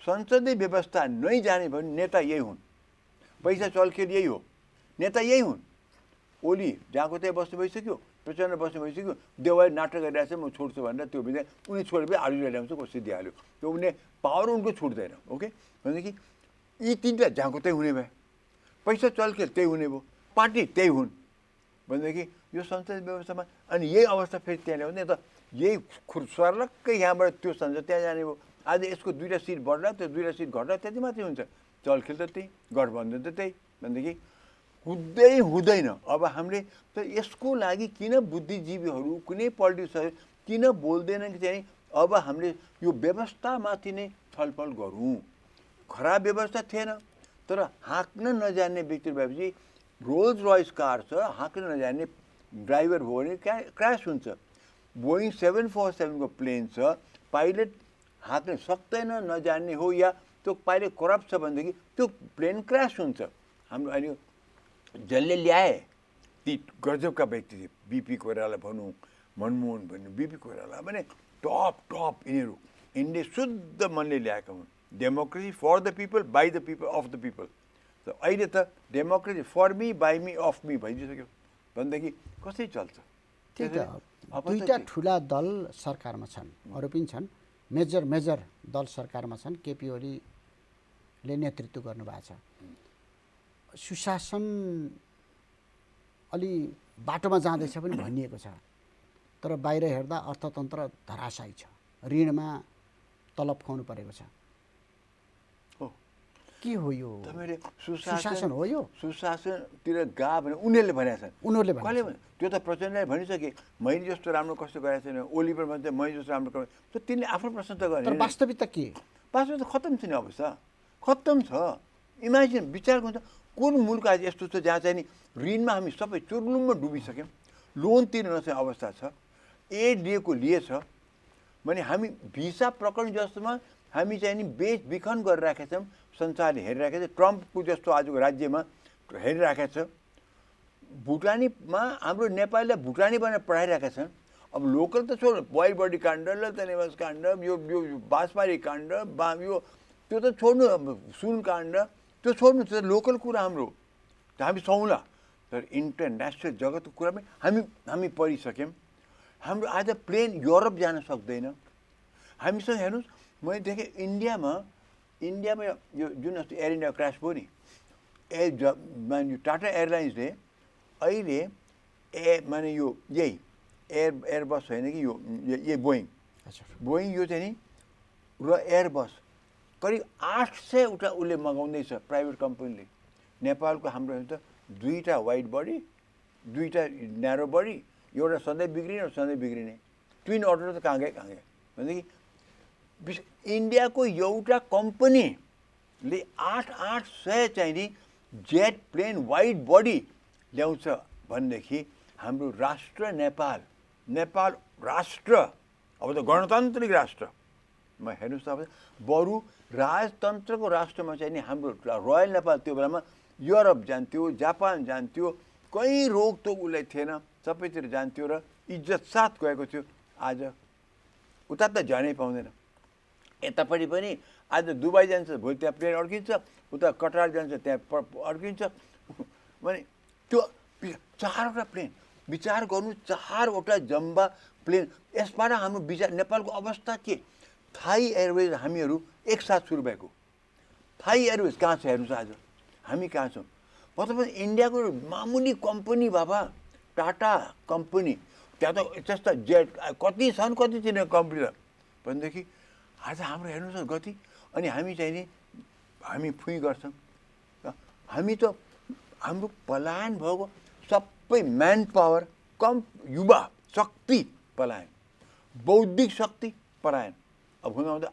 संसदीय व्यवस्था नै जाने भने नेता यही हुन् पैसा चल्केर यही हो नेता यही हुन् ओली जहाँको त्यहाँ बस्नु भइसक्यो प्रचण्ड बस्नु भइसक्यो देवाई नाटक गरिरहेको छ म छोड्छु भनेर त्यो बिना उनी छोडेर आलु ल्याउँछ कसरी दिइहाल्यो त्यो उनले पावर उनको छुट्दैन ओके भनेदेखि यी तिनवटा जहाँको त्यही हुने भए पैसा चल्केर त्यही हुने भयो पार्टी त्यही हुन् भनेदेखि यो संसदीय व्यवस्थामा अनि यही अवस्था फेरि त्यहाँ ल्याउने त यही सर्लक्कै यहाँबाट त्यो संसद त्यहाँ जाने भयो आज यसको 2टा सिट बढ्ला त्यो 2टा सिट घट्ला त्यति मात्रै हुन्छ चलखेल त त्यही गठबन्धन त त्यही भनेदेखि हुँदैन अब हामीले त यसको लागि किन बुद्धिजीवीहरू कुनै पोलिटिक्सहरू किन बोल्दैनन् कि चाहिँ अब हामीले यो व्यवस्थामाथि नै छलफल गरौँ खराब व्यवस्था थिएन तर हाँक्न नजान्ने व्यक्ति भएपछि रोल्स रोयस कार छ हाँक्न नजान्ने ड्राइभर भयो भने क्रास हुन्छ बोइङ 747 को प्लेन छ पाइलट हाँक्न सक्दैन नजान्ने हो या त्यो पाइलट करप्ट छ भनेदेखि त्यो प्लेन क्रास हुन्छ हाम्रो अहिले जसले ल्याए ती गजबका व्यक्ति थिए बीपी कोइराला भनौँ मनमोहन भन्नु बीपी कोइराला भने टप यिनीहरू यिनले शुद्ध मनले ल्याएका हुन् democracy for the people by the people of the people त अहिले त democracy for me by me of me भइसक्यो भनेदेखि कसरी चल्छ त्यही त दुईटा ठुला दल सरकारमा छन् अरू पनि छन् मेजर दल सरकारमा छन् केपी ओलीले नेतृत्व गर्नुभएको छ सुशासन अलि बाटोमा जाँदैछ पनि भनिएको छ तर बाहिर हेर्दा अर्थतन्त्र धराशायी छ ऋणमा तलब खुवाउनु परेको छ के हो यो सुशासन हो यो सुशासनतिर गा भने उनीहरूले भनेका छन् उनीहरूले कसले भने त्यो त प्रचण्डले भनिसके मैले जस्तो राम्रो कस्तो गरेको छैन ओली पर भन्छ मैले जस्तो राम्रो गरेँ त तिनले आफ्नो प्रश्न त गर्ने तर वास्तविकता के वास्तविकता खत्तम छ नि अवस्था खत्तम छ इमेजिन विचार गर्छ कुन मुलुक आज यस्तो छ जहाँ चाहिँ नि ऋणमा हामी सबै चुर्लुममा डुबिसक्यौँ लोन तिर्न नसक्ने अवस्था छ एड लिएको लिएछ भने हामी भिसा प्रकरण जस्तोमा हामी चाहिँ नि बेचबिखन गरिराखेका छौँ संसारले हेरिरहेको छ ट्रम्पको जस्तो आजको राज्यमा हेरिरहेको छ भुटानीमा हाम्रो नेपालीलाई भुटानी बनाएर पढाइरहेका छन् अब लोकल त छोड्नु बोइल बडी काण्ड ललिता निवास काण्ड यो बाँसबारी काण्ड यो त्यो त छोड्नु सुन काण्ड त्यो छोड्नु त्यो लोकल कुरा हाम्रो हामी सौला तर इन्टरनेसनल जगतको कुरा पनि हामी पढिसक्यौँ हाम्रो आज प्लेन युरोप जान सक्दैन हामीसँग हेर्नुहोस् मैले देखेँ इन्डियामा यो जुन एयर इन्डिया क्रास भयो नि टाटा एयरलाइन्सले अहिले माने यो यही एयरबस होइन कि यो बोइङ यो चाहिँ नि र एयरबस करिब 800वटा उसले मगाउँदैछ प्राइभेट कम्पनीले नेपालको हाम्रो त 2टा वाइड बडी 2टा न्यारो बडी एउटा सधैँ बिग्रिने एउटा सधैँ बिग्रिने ट्विन अर्डर त कहाँ गए भनेदेखि इन्डियाको एउटा कम्पनीले 800 चाहिँ नि जेट प्लेन वाइड बडी ल्याउँछ भनेदेखि हाम्रो राष्ट्र नेपाल राष्ट्र अब त गणतान्त्रिक राष्ट्र म हेर्नुहोस् त अब बरु राजतन्त्रको राष्ट्रमा चाहिँ नि हाम्रो रोयल नेपाल त्यो बेलामा युरोप जान्थ्यो जापान जान्थ्यो कहीँ रोकटोक उसलाई थिएन सबैतिर जान्थ्यो र इज्जत साथ गएको थियो आज उता त जानै पाउँदैन। यतापट्टि पनि आज दुबई जान्छ, भोलि त्यहाँ प्लेन अड्किन्छ, उता कटार जान्छ, त्यहाँ अड्किन्छ। भने त्यो 4वटा प्लेन विचार गर्नु, 4वटा जम्बा प्लेन। यसबाट हाम्रो विचार नेपालको अवस्था के? थाई एयरवेज हामीहरू एकसाथ सुरु भएको। थाई एयरवेज कहाँ छ हेर्नुहोस्, आज हामी कहाँ छौँ? मतलब इन्डियाको मामुली कम्पनी बाबा, टाटा कम्पनी, त्यहाँ त त्यस्ता जेट कति छन्, कति चिने कम्पनी त भनेदेखि आज हाम्रो हेर्नुहोस् न गति। अनि हामी चाहिँ नि हामी फुइ गर्छौँ। हामी त हाम्रो पलायन भएको सबै म्यान पावर कम, युवा शक्ति पलायन, बौद्धिक शक्ति पलायन। अब हुँदा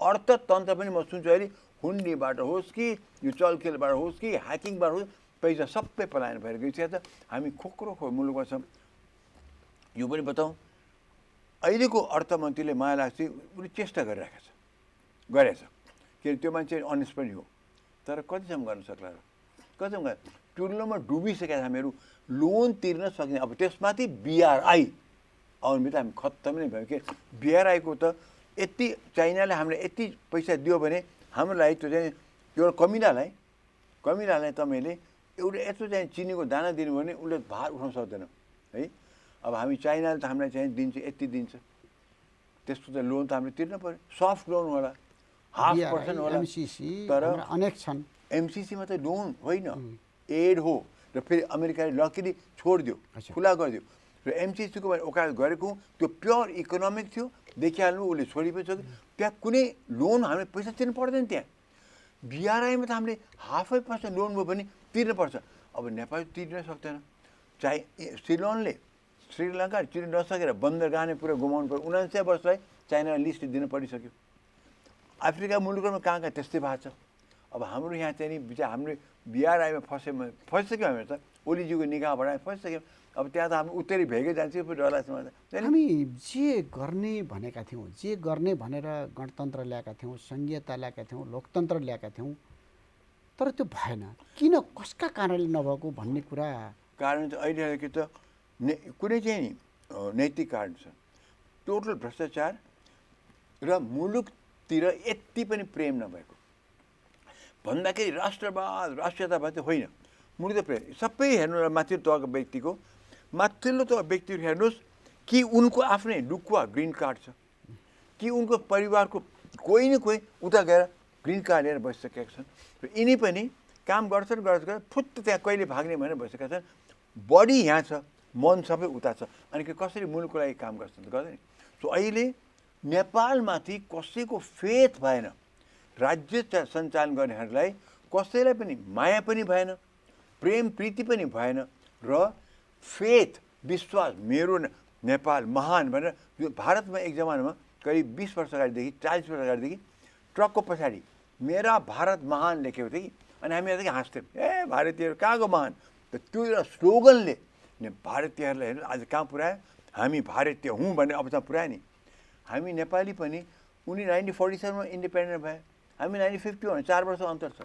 अर्थतन्त्र पनि म सुन्छु अहिले हुन्डीबाट होस् कि यो चलखेलबाट होस् कि ह्याकिङबाट होस्, पैसा सबै पलायन भएर गइसकेको छ। हामी खोक्रो मुलुकमा छौँ। यो पनि बताउँ, अहिलेको अर्थमन्त्रीले मलाई लाग्छ उसले चेष्टा गरेछ किन त्यो मान्छे अनेस्ट पनि हो, तर कतिसम्म गर्न सक्ला र? कतिसम्म टुल्लोमा डुबिसकेका हामीहरू, लोन तिर्न सक्ने। अब त्यसमाथि BRI आउनु त हामी खत्तम नै भयो। कि BRI को त यति चाइनाले हामीलाई यति पैसा दियो भने हाम्रो लागि त्यो चाहिँ एउटा कमिलालाई तपाईँले एउटा यत्रो चाहिँ चिनीको दाना दिनु भने उसले भार उठाउन सक्दैन है। अब हामी चाइनाले त हामीलाई चाहिँ दिन्छ, यति दिन्छ, त्यस्तो त लोन त हामीले तिर्न पऱ्यो। सफ्ट लोन होला, 0.5% होला, तर अनेक छन्। MCCमा त लोन होइन, एड हो। र फेरि अमेरिकाले लकिली छोडिदियो, खुला गरिदियो। र MCCको वकालत गरेको त्यो प्योर इकोनोमिक थियो, देखिहाल्नु उसले छोडी पनि सक्यो। त्यहाँ कुनै लोन हामीले पैसा तिर्नु पर्दैन। त्यहाँ BRIमा त हामीले 0.5% लोन भयो भने तिर्नुपर्छ। अब नेपाल तिर्न सक्दैन। चाहे सिलोनले श्रीलङ्का तिर्न नसकेर बन्दरगाह नै पुरा गुमाउनु पर्यो। 79 वर्षलाई चाइनालाई लिस्ट दिन परिसक्यो। अफ्रिका मुलुकमा कहाँ त्यस्तै भएको छ। अब हाम्रो यहाँ चाहिँ नि विचार हामीले BRIमा फसिसक्यौँ। हामी त ओलीजीको निगाहबाट फसिसक्यौँ। अब त्यहाँ त हामी उत्तरी भेगै जान्छौँ, डर लाग्छ मलाई। हामी जे गर्ने भनेका थियौँ, जे गर्ने भनेर गणतन्त्र ल्याएका थियौँ, सङ्घीयता ल्याएका थियौँ, लोकतन्त्र ल्याएका थियौँ, तर त्यो भएन। किन, कसका कारणले नभएको भन्ने कुरा? कारण चाहिँ अहिले के त कुनै चाहिँ नि नैतिक कारण छ। टोटल भ्रष्टाचार र मुलुकतिर यति पनि प्रेम नभएको भन्दाखेरि राष्ट्रवाद राष्ट्रियतावाद चाहिँ होइन, मुलुक प्रेम। सबै हेर्नु माथिल्लो तहको व्यक्तिको, माथिल्लो तहको व्यक्तिहरू हेर्नुहोस् कि उनको आफ्नै लुकुवा ग्रिन कार्ड छ, कि उनको परिवारको कोही न कोही उता गएर ग्रिन कार्ड लिएर बसिसकेका छन्। र यिनी पनि काम गर्छन् फुत्त त्यहाँ कहिले भाग्ने भनेर बसेका छन्। बडी यहाँ छ, मन सबै उता छ। अनि कसरी मुलुकको लागि काम गर्छन् त गर्दैन। सो अहिले नेपालमाथि कसैको फेथ भएन। राज्य सञ्चालन गर्नेहरूलाई कसैलाई पनि माया पनि भएन, प्रेम प्रीति पनि भएन, र फेथ विश्वास मेरो नेपाल महान भनेर। यो भारतमा एक जमानामा करिब 20 वर्ष अगाडिदेखि 40 वर्ष अगाडिदेखि ट्रकको पछाडि मेरा भारत महान लेखेको थियो कि, अनि हामीहरू हाँस्थ्यौँ, ए भारतीयहरू कहाँको महान। त त्यो एउटा स्लोगनले भारतीयहरूलाई हेर्नु आज कहाँ पुऱ्यायो। हामी भारतीय हुँ भन्ने अवस्था पुऱ्यायो नि। हामी नेपाली पनि उनी 1947मा इन्डिपेन्डेन्ट भए, हामी 1951, 4 वर्ष अन्तर छ।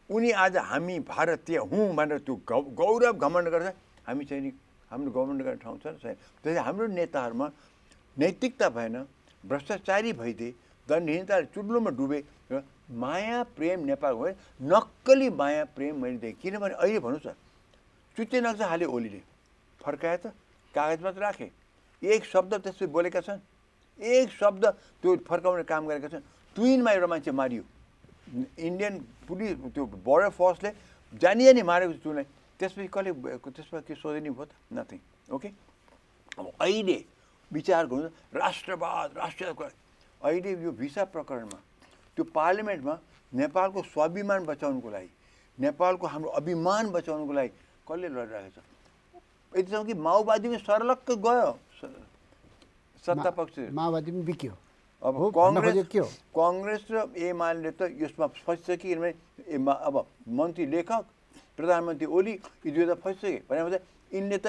उनी आज हामी भारतीय हुँ भनेर त्यो गौरव घमण्ड गर्छ। हामी चाहिँ नि हाम्रो घमण्ड गर्ने ठाउँ छ छैन। त्यसैले हाम्रो नेताहरूमा नैतिकता भएन, भ्रष्टाचारी भइदिए, दण्डहीनताले चुल्लोमा डुबे, र माया प्रेम नेपाल भयो। नक्कली माया प्रेम मैले देखेँ। किनभने अहिले भन्नुहोस् न, चुच्चे नक्सा हाल्यो ओलीले, फर्काए त कागजमा त राखे, एक शब्द त्यसपछि बोलेका छन्, एक शब्द त्यो फर्काउने काम गरेका छन्। ट्विनमा एउटा मान्छे मारियो, इन्डियन पुलिस त्यो बोर्डर फोर्सले जानी मारेको छ ट्विनलाई। त्यसपछि कसले त्यसमा के सोधिने भयो त? नथिङ। ओके, अब अहिले विचार गर्नु राष्ट्रवाद राष्ट्रियता। अहिले यो भिसा प्रकरणमा त्यो पार्लियामेन्टमा नेपालको स्वाभिमान बचाउनुको लागि, नेपालको हाम्रो अभिमान बचाउनुको लागि कसले लडिरहेको छ? यतिसम्म कि माओवादीमा सर्लक्क गयो सत्ता पक्ष, माओवादी पनि बिक्यो। अब कङ्ग्रेस र एमाले त यसमा फसिसक्यो। किनभने अब मन्त्री लेखक प्रधानमन्त्री ओली यी दुईवटा फसिसके भनेपछि यिनले त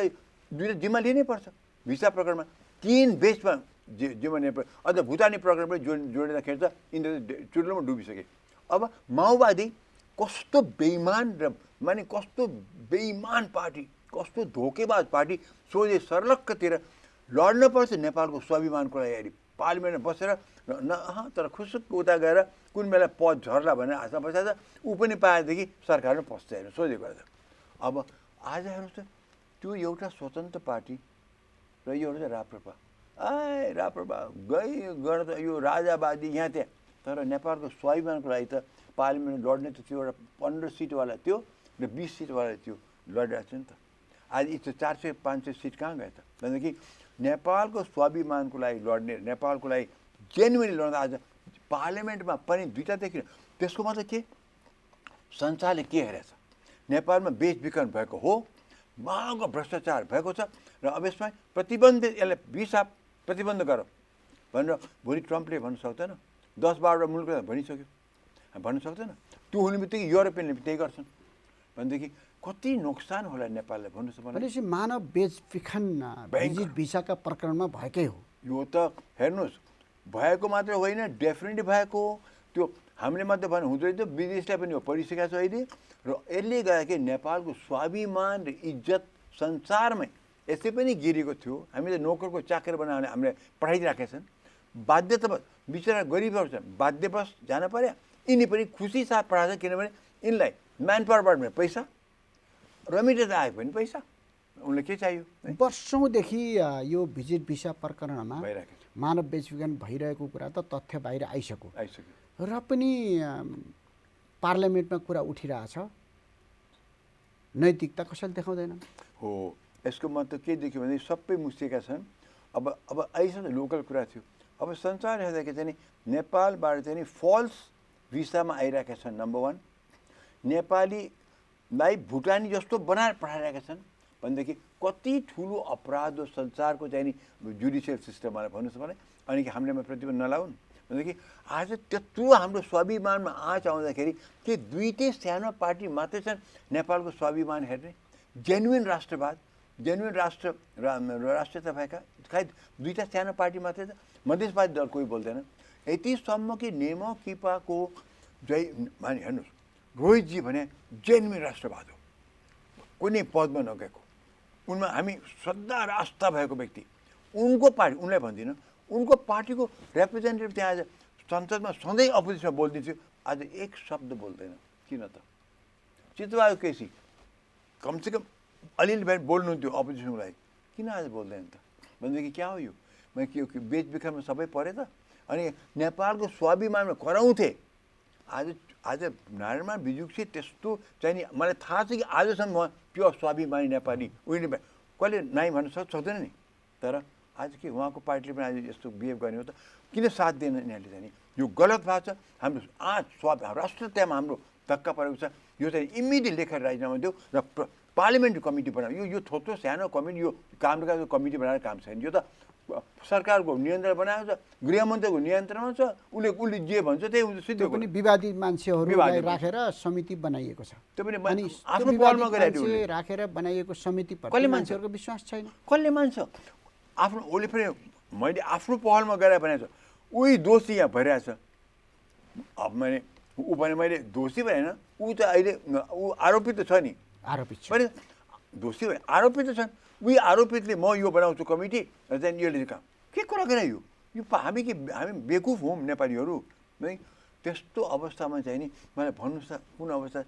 दुईवटा जिम्मा लिनै पर्छ। भिसा प्रकरणमा 3 बेचमा जिम्मा लिनु पर्छ। अझ भुटानी प्रकरण पनि जोडिँदाखेरि त यिनीहरू चुल्लोमा डुबिसके। अब माओवादी कस्तो बेइमान र माने कस्तो बेइमान पार्टी, कस्तो धोकेबाज पार्टी, सोझे सर्लक्कतिर लड्न पर्छ नेपालको स्वाभिमानको लागि। अहिले पार्लिमेन्टमा बसेर तर खुसुक उता गएर कुन बेला पद झर्ला भनेर आशा बसाएर ऊ पनि पाएदेखि सरकारमा पस्छ हेर्नु सोधेको गर्दा। अब आज हेर्नुहोस् त त्यो एउटा स्वतन्त्र पार्टी र यो एउटा राप्रपा राप्रपा गर्न त यो राजावादी यहाँ त्यहाँ, तर नेपालको स्वाभिमानको लागि त पार्लिमेन्ट लड्ने त त्यो एउटा 15 सिटवाला त्यो र 20 सिटवाला त्यो लडिरहेको छ नि त। आज यी 400-500 सिट कहाँ गयो त भनेदेखि नेपालको स्वाभिमानको लागि लड्ने, नेपालको लागि जेन्युनली लड्दा आज पार्लिमेन्टमा पनि दुईटादेखि। त्यसको मतलब के, संसारले के हेरेछ, नेपालमा बेचबिखन भएको हो, महँगो भ्रष्टाचार भएको छ र अब यसमा प्रतिबन्धित, यसलाई हिसाब प्रतिबन्ध गर भनेर भोलि ट्रम्पले भन्न सक्दैन, 10-12 मुलुकले भनिसक्यो, भन्न सक्दैन। त्यो हुने बित्तिकै युरोपियनले त्यही गर्छन् भनेदेखि कति नोक्सान होला नेपाललाई भन्नुहोस् मलाई। भनेपछि मानव बेचबिखन भिजिट भिसाका प्रकरणमा भएकै हो यो त। हेर्नुहोस् भएको मात्र होइन, डेफिनेटली भएको हो। त्यो हामीले मात्रै भन्नु हुँदैन, विदेशलाई पनि पढिसकेको छ अहिले। र यसले गर्दा कि नेपालको स्वाभिमान र इज्जत संसारमै यसै पनि गिरेको थियो। हामीले नोकरको चाकर बनाउने हामीले पठाइराखेका छन्, बाध्यतावश बिचरा गरिबहरू छन्, बाध्यवश जान पर्यो। यिनी पनि खुसी साथ पठाएको छ, किनभने यिनलाई म्यान पावरबाट पैसा, रमिटेन्स आयो भने पैसा, उनलाई के चाहियो। वर्षौँदेखि यो भिजिट भिसा प्रकरणमा भइरहेको छ, मानव बेचबिखन भइरहेको कुरा त तथ्य बाहिर आइसक्यो आइसक्यो र पनि पार्लिमेन्टमा कुरा उठिरहेछ, नैतिकता कसैले देखाउँदैन हो। यसको मतलब के देख्यो भने सबै मुसिएका छन्। अब अहिलेसम्म लोकल कुरा थियो। अब संसार हेर्दाखेरि चाहिँ नेपालबाट चाहिँ फल्स भिसामा आइरहेका छन्। नम्बर 1 नेपालीलाई भुटानी जस्तो बनाएर पठाइरहेका छन् भनेदेखि कति ठुलो अपराध हो संसारको चाहिँ नि जुडिसियल सिस्टममा भन्नुहोस् मलाई। अनि कि हामीले प्रतिबन्ध नलाउन् भनेदेखि आज त्यत्रो हाम्रो स्वाभिमानमा आँच आउँदाखेरि के दुईटै सानो पार्टी मात्रै छन् नेपालको स्वाभिमान हेर्ने, जेन्युन राष्ट्रवाद, जेन्युन राष्ट्रियता भएका सायद दुईटा सानो पार्टी मात्रै छ। मधेसवादी दल कोही बोल्दैन। यतिसम्म कि नेमो किपाको जय माने हेर्नुहोस्, रोहितजी भने जेन्युन राष्ट्रवाद हो, कुनै पदमा नगएको, उनमा हामी श्रद्धा र आस्था भएको व्यक्ति, उनको पार्टी, उनलाई भन्दिनँ, उनको पार्टीको रिप्रेजेन्टेटिभ त्यहाँ आज संसदमा सधैँ अपोजिसनमा बोलिदिन्थ्यो, आज एक शब्द बोल्दैन। किन त? चितबहादुर केसी कमसेकम अलिअलि भए बोल्नुहुन्थ्यो अपोजिसनको लागि, किन आज बोल्दैन त भनेदेखि क्या हो यो? मैले के बेचबिखनमा सबै परेँ त। अनि नेपालको स्वाभिमानमा कराउँथे। आज नारायणमान बिजुक्सी त्यस्तो चाहिँ नि मलाई थाहा छ कि आजसम्म प्योर स्वाभिमानी नेपाली उहिले कहिले नाइ भन्न सक्दैन नि। तर आज के उहाँको पार्टीले पनि आज यस्तो बिहेभ गर्ने हो त किन साथ दिएन यिनीहरूले चाहिँ? यो गलत भएको छ। हाम्रो राष्ट्रियतामा हाम्रो धक्का परेको छ। यो चाहिँ इमिडिएट लेखेर राजीनामा दियो र पार्लिमेन्ट्री कमिटी बनायो। यो थोत्रो सानो कमिटी, यो कामका कमिटी बनाएर काम छैन। यो त सरकारको नियन्त्रण बनाएको छ, गृहमन्त्रीको नियन्त्रणमा छ। उसले जे भन्छ त्यही हुन्छ। सिद्धि पनि विवादित मान्छेहरूलाई राखेर समिति बनाइएको छ। त्यो पनि अनि आफ्नो पहलमा मान्छे राखेर बनाइएको समिति कसले मान्छेहरूको विश्वास छैन। कसले मान्छ? आफ्नो उसले पनि मैले आफ्नो पहलमा गएर भनेको छ, उही दोषी यहाँ भइरहेछ। अब मैले दोषी भनेन, ऊ त अहिले ऊ आरोपित त छ नि, आरोपित छ। मैले दोषी भने आरोपित त छन्। उही आरोपितले म यो बनाउँछु कमिटी र चाहिँ यसले काम के कुरा गरायो? यो हामी बेकुफ हौँ नेपालीहरू है। त्यस्तो अवस्थामा चाहिँ नि मलाई भन्नुहोस् त कुन अवस्था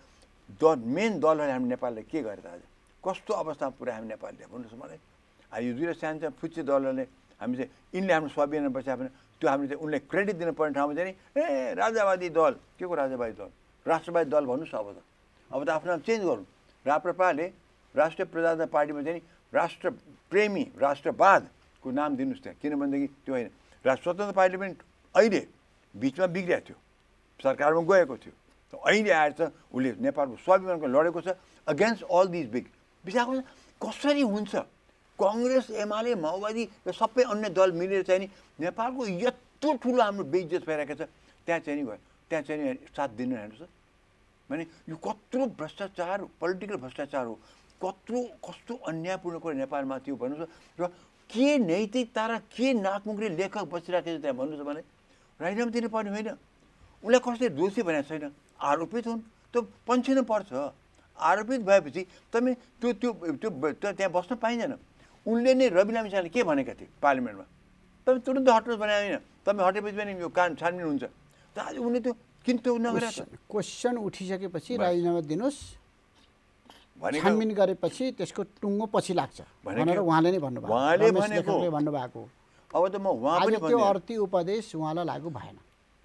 मेन दलहरूले हामी नेपाललाई के गरे त? आज कस्तो अवस्थामा पुऱ्यायो हामी नेपालले भन्नुहोस् मलाई। यो दुईवटा सानो फुच्चे दलहरूले हामी चाहिँ यिनले हाम्रो स्वाभिमान बचायो भने त्यो हामीले चाहिँ उनलाई क्रेडिट दिनुपर्ने ठाउँमा चाहिँ नि राजावादी दल, के को राजावादी दल, राष्ट्रवादी दल भन्नुहोस्। अब त आफ्नो नाम चेन्ज गरौँ। राप्रपाले राष्ट्रिय प्रजातन्त्र पार्टीमा चाहिँ राष्ट्रप्रेमी राष्ट्रवादको नाम दिनुहोस् त्यहाँ। किनभनेदेखि त्यो होइन, स्वतन्त्र पार्टी पनि अहिले बिचमा बिग्रिएको थियो, सरकारमा गएको थियो। अहिले आएर चाहिँ उसले नेपालको स्वाभिमानको लडेको छ अगेन्स्ट अल दिस बिग बिचाको। कसरी हुन्छ? कङ्ग्रेस, एमाले, माओवादी र सबै अन्य दल मिलेर चाहिँ नि नेपालको यत्रो ठुलो हाम्रो बेइज्जत भइरहेको छ, त्यहाँ चाहिँ नि गयो, त्यहाँ चाहिँ नि साथ दिनु हेर्नुहोस् त। माने यो कत्रो भ्रष्टाचार, पोलिटिकल भ्रष्टाचार हो, कस्तो अन्यायपूर्ण कुरा नेपालमा थियो भन्नुहोस्। र के नैतिकता र के नाकमुखले लेखक बसिराखेको छ त्यहाँ भन्नुहोस् भने? राजीनामा दिनुपर्ने होइन। उसलाई कसैले दोषी भनेको छैन, आरोपित हुन्, त्यो पन्छिनु पर्छ। आरोपित भएपछि तपाईँ त्यो त्यहाँ बस्न पाइँदैन। उनले नै रवि लामिछानेले के भनेका थिए पार्लिमेन्टमा, तपाईँ तुरुन्त हट्नुहोस् भने होइन, तपाईँ हटेपछि पनि यो कान छानबिन हुन्छ। त आज उनले त्यो किन त्यो नगरे त? क्वेसन उठिसकेपछि राजीनामा दिनुहोस्, भनेको छानबिन गरेपछि त्यसको टुङ्गो पछि लाग्छ भनेर उहाँले नै भन्नुभएको, उहाँले रमेश भनेको लेखकले भन्नुभएको। अब त म उहाँ आज पनि त्यो भन्दिनँ, अर्थी उपदेश उहाँलाई लागू भएन।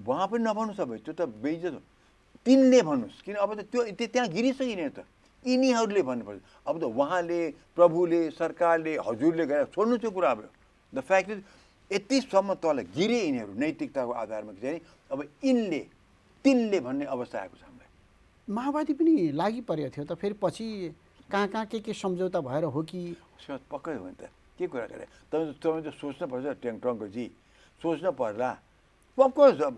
उहाँ पनि नभन्नु सबै, त्यो त बेइज्जत हो। तिनले भन्नुहोस्, किन अब त त्यो त्यहाँ गिरिसकिने त यिनीहरूले भन्नुपर्छ। अब त उहाँले, प्रभुले, सरकारले, हजुरले गएर छोड्नु त्यो कुरा। अब द फ्याक्ट इज यतिसम्म तल गिरे यिनीहरू नैतिकताको आधारमा चाहिँ अब तिनले भन्ने अवस्था आएको छ हामीलाई। माओवादी पनि लागि परेको थियो त, फेरि पछि कहाँ के सम्झौता भएर हो कि? पक्कै हो नि त, के कुरा गरे? तपाईँ त सोच्न पर्छ टङ्कजी, सोच्न पर्ला। पक्कै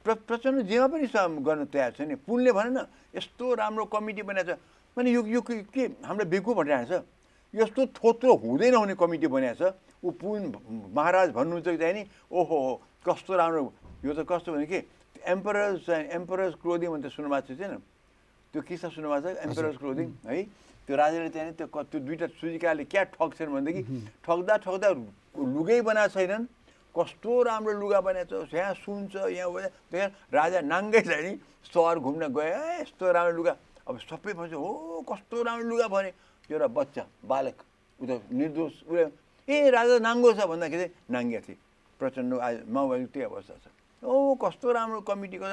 प्रचण्ड जेमा पनि गर्न तयार छ नि। पुनले भने न यस्तो राम्रो कमिटी बनाएको छ, मैले यो के हामीलाई बेकु भनिरहेको छ, यस्तो थोत्रो हुँदै नहुने कमिटी बनाएको छ। ऊ पुन महाराज भन्नुहुन्छ कि चाहिँ नि, ओहो कस्तो राम्रो, यो त कस्तो भने कि एम्परर्स क्लोदिङ भन्ने सुन्नुभएको छैन? त्यो किस्सा सुन्नुभएको छ एम्परर्स क्लोदिङ है? त्यो राजाले चाहिँ त्यो दुईवटा सुजिकाले क्या ठग्छन् भनेदेखि ठग्दा लुगै बनाएको छैनन्, कस्तो राम्रो लुगा बनाएको छ, यहाँ सुन छ, यहाँ राजा नाङ्गै छ नि, सहर घुम्न गए, यस्तो राम्रो लुगा। अब सबै भन्छ हो कस्तो राम्रो लुगा भने, एउटा बच्चा बालक ऊ त निर्दोष, उसले राजा नाङ्गो छ भन्दाखेरि नाङ्गिया थिए। प्रचण्ड आज माओवादी त्यही अवस्था छ। कस्तो राम्रो कमिटीको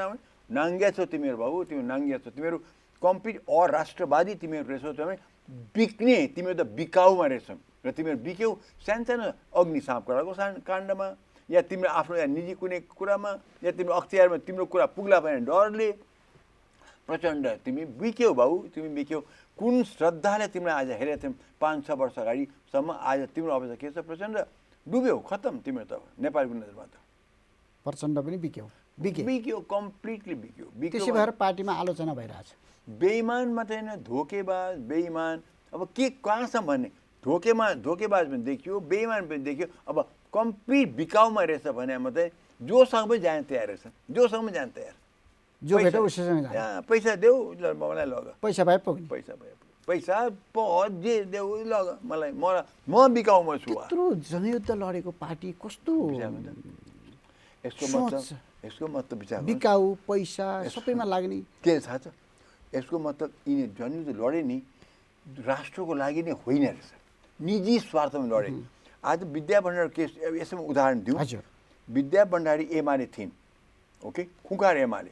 नाङ्गिया छौ तिमीहरू, बाबु तिमीहरू नाङ्गिया छौ, तिमीहरू कम्प्लिट अराष्ट्रवादी तिमीहरू रहेछौ, तपाईँ बिक्ने, तिमीहरू त बिकाउमा रहेछौ र तिमीहरू बिक्यौ सानो अग्नि साँपको काण्डमा, या तिम्रो आफ्नो निजी कुनै कुरामा, या तिम्रो अख्तियारमा तिम्रो कुरा पुग्ला भने डरले। प्रचण्ड तिमी बिक्यौ बाबु, तिमी बिक्यौ। कुन श्रद्धाले तिमीलाई आज हेरेको थियौँ 5-6 वर्ष अगाडिसम्म, आज तिम्रो अवस्था के छ? प्रचण्ड डुब्यौ, खत्तम तिम्रो त नेपालको नजरमा त। प्रचण्ड पनि बिक्यो, कम्प्लिटली बिक्यो। त्यसै भएर पार्टीमा आलोचना भइरहेछ। बेइमान मात्रै होइन, धोकेबाज, बेइमान। अब के कहाँसम्म भन्ने? धोकेबाज पनि देखियो, बेइमान पनि देखियो। अब कम्प्लिट बिकाउमा रहेछ भने मात्रै जोसँग पनि जान तयार रहेछ, जोसँग पनि जान तयार। जो भेट्यो उसैसँग जाने। पैसा देऊ मलाई लग, पैसा भए पुग्ने, पैसा जे देऊ लग मलाई, म बिकाउमा छु। यत्रो जनयुद्ध लडेको पार्टी कस्तो यसको मतलब विचार बिकाउ पैसा सबैमा लाग्ने के थाहा छ? यसको मतलब यिनी जनयुद्ध लडे नि राष्ट्रको लागि नै होइन रहेछ, निजी स्वार्थमा लडे। आज विद्या भण्डारी केस यसमा उदाहरण दिउँ। विद्या भण्डारी एमाले थिइन्, ओके, खुङ्खार एमाले।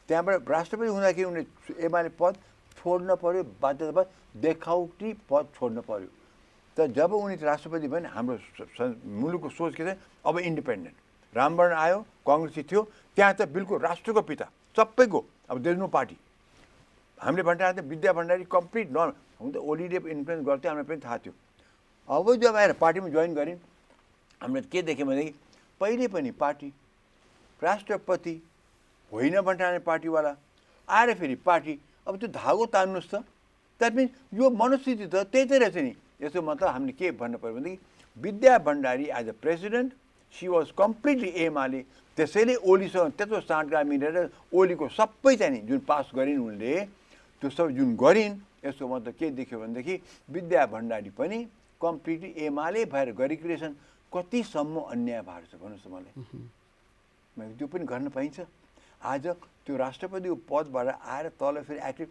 त्यहाँबाट राष्ट्रपति हुँदाखेरि उनले एमाले पद छोड्न पर्यो, बाध्यता देखाउटी पद छोड्न पर्यो। तर जब उनी राष्ट्रपति भए हाम्रो मुलुकको सोच के छ, अब इन्डिपेन्डेन्ट रामवरण आयो, कङ्ग्रेसी थियो, त्यहाँ त बिल्कुल राष्ट्रको पिता सबैको, अब देयर नो पार्टी। हामीले भनिरहेको थियो विद्या भण्डारी कम्प्लिट नर्मल, हुन त ओलीले इन्फ्लुएन्स गर्थ्यो, हामीलाई पनि थाहा थियो। अब जब आएर पार्टीमा जोइन गरिन्, हामीले के देख्यौँ भनेदेखि पहिले पनि पार्टी राष्ट्रपति होइन भन्ने पार्टीवाला आएर फेरि पार्टी, अब त्यो धागो तान्नुहोस् त। द्याट मिन्स यो मनस्थिति त त्यही त रहेछ नि। यसको मतलब हामीले के भन्नु पऱ्यो भनेदेखि Vidya Bhandari as a president she was completely Emale, त्यसैले ओलीसँग त्यत्रो साँठगाँठ मिलेर ओलीको सबै चाहिँ नि जुन पास गरिन् उनले, त्यो सबै जुन गरिन्, यसको मतलब के देख्यो भनेदेखि विद्या भण्डारी पनि कम्प्लिटली एमाले भएर गरेकी रहेछन्। कतिसम्म अन्याय भएको छ भन्नुहोस् त मलाई, त्यो पनि गर्न पाइन्छ। आज त्यो राष्ट्रपतिको पदबाट आएर तल फेरि एक्टिभ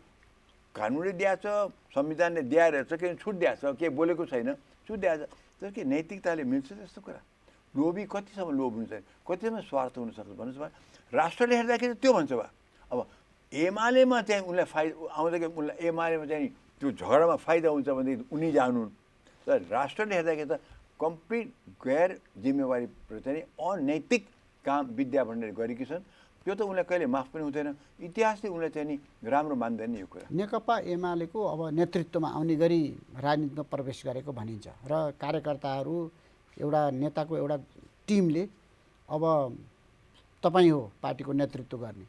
कानुनले दिएको छ, संविधानले दिएर छ, किन छुट दिएको छ, के बोलेको छैन, छुट दिएको छ। तर के नैतिकताले मिल्छ त्यस्तो कुरा? लोभी कतिसम्म लोभ हुन्छ, कतिसम्म स्वार्थ हुनसक्छ भन्नुहोस् न। राष्ट्रले हेर्दाखेरि त्यो भन्छ बा, अब एमालेमा चाहिँ उनलाई आउँदाखेरि उनलाई एमालेमा चाहिँ त्यो झगडामा फाइदा हुन्छ भनेदेखि उनी जानुहुन्। तर राष्ट्रले हेर्दाखेरि त कम्प्लिट गैर जिम्मेवारी चाहिँ अनैतिक काम विद्या भण्डारी गरेकी छन्। त्यो त उनलाई कहिले माफ पनि हुँदैन, इतिहासले उनलाई चाहिँ नि राम्रो मान्दैन यो कुरा। नेकपा एमालेको अब नेतृत्वमा आउने गरी राजनीतिमा प्रवेश गरेको भनिन्छ र कार्यकर्ताहरू एउटा नेताको एउटा टिमले अब तपाईँ हो पार्टीको नेतृत्व गर्ने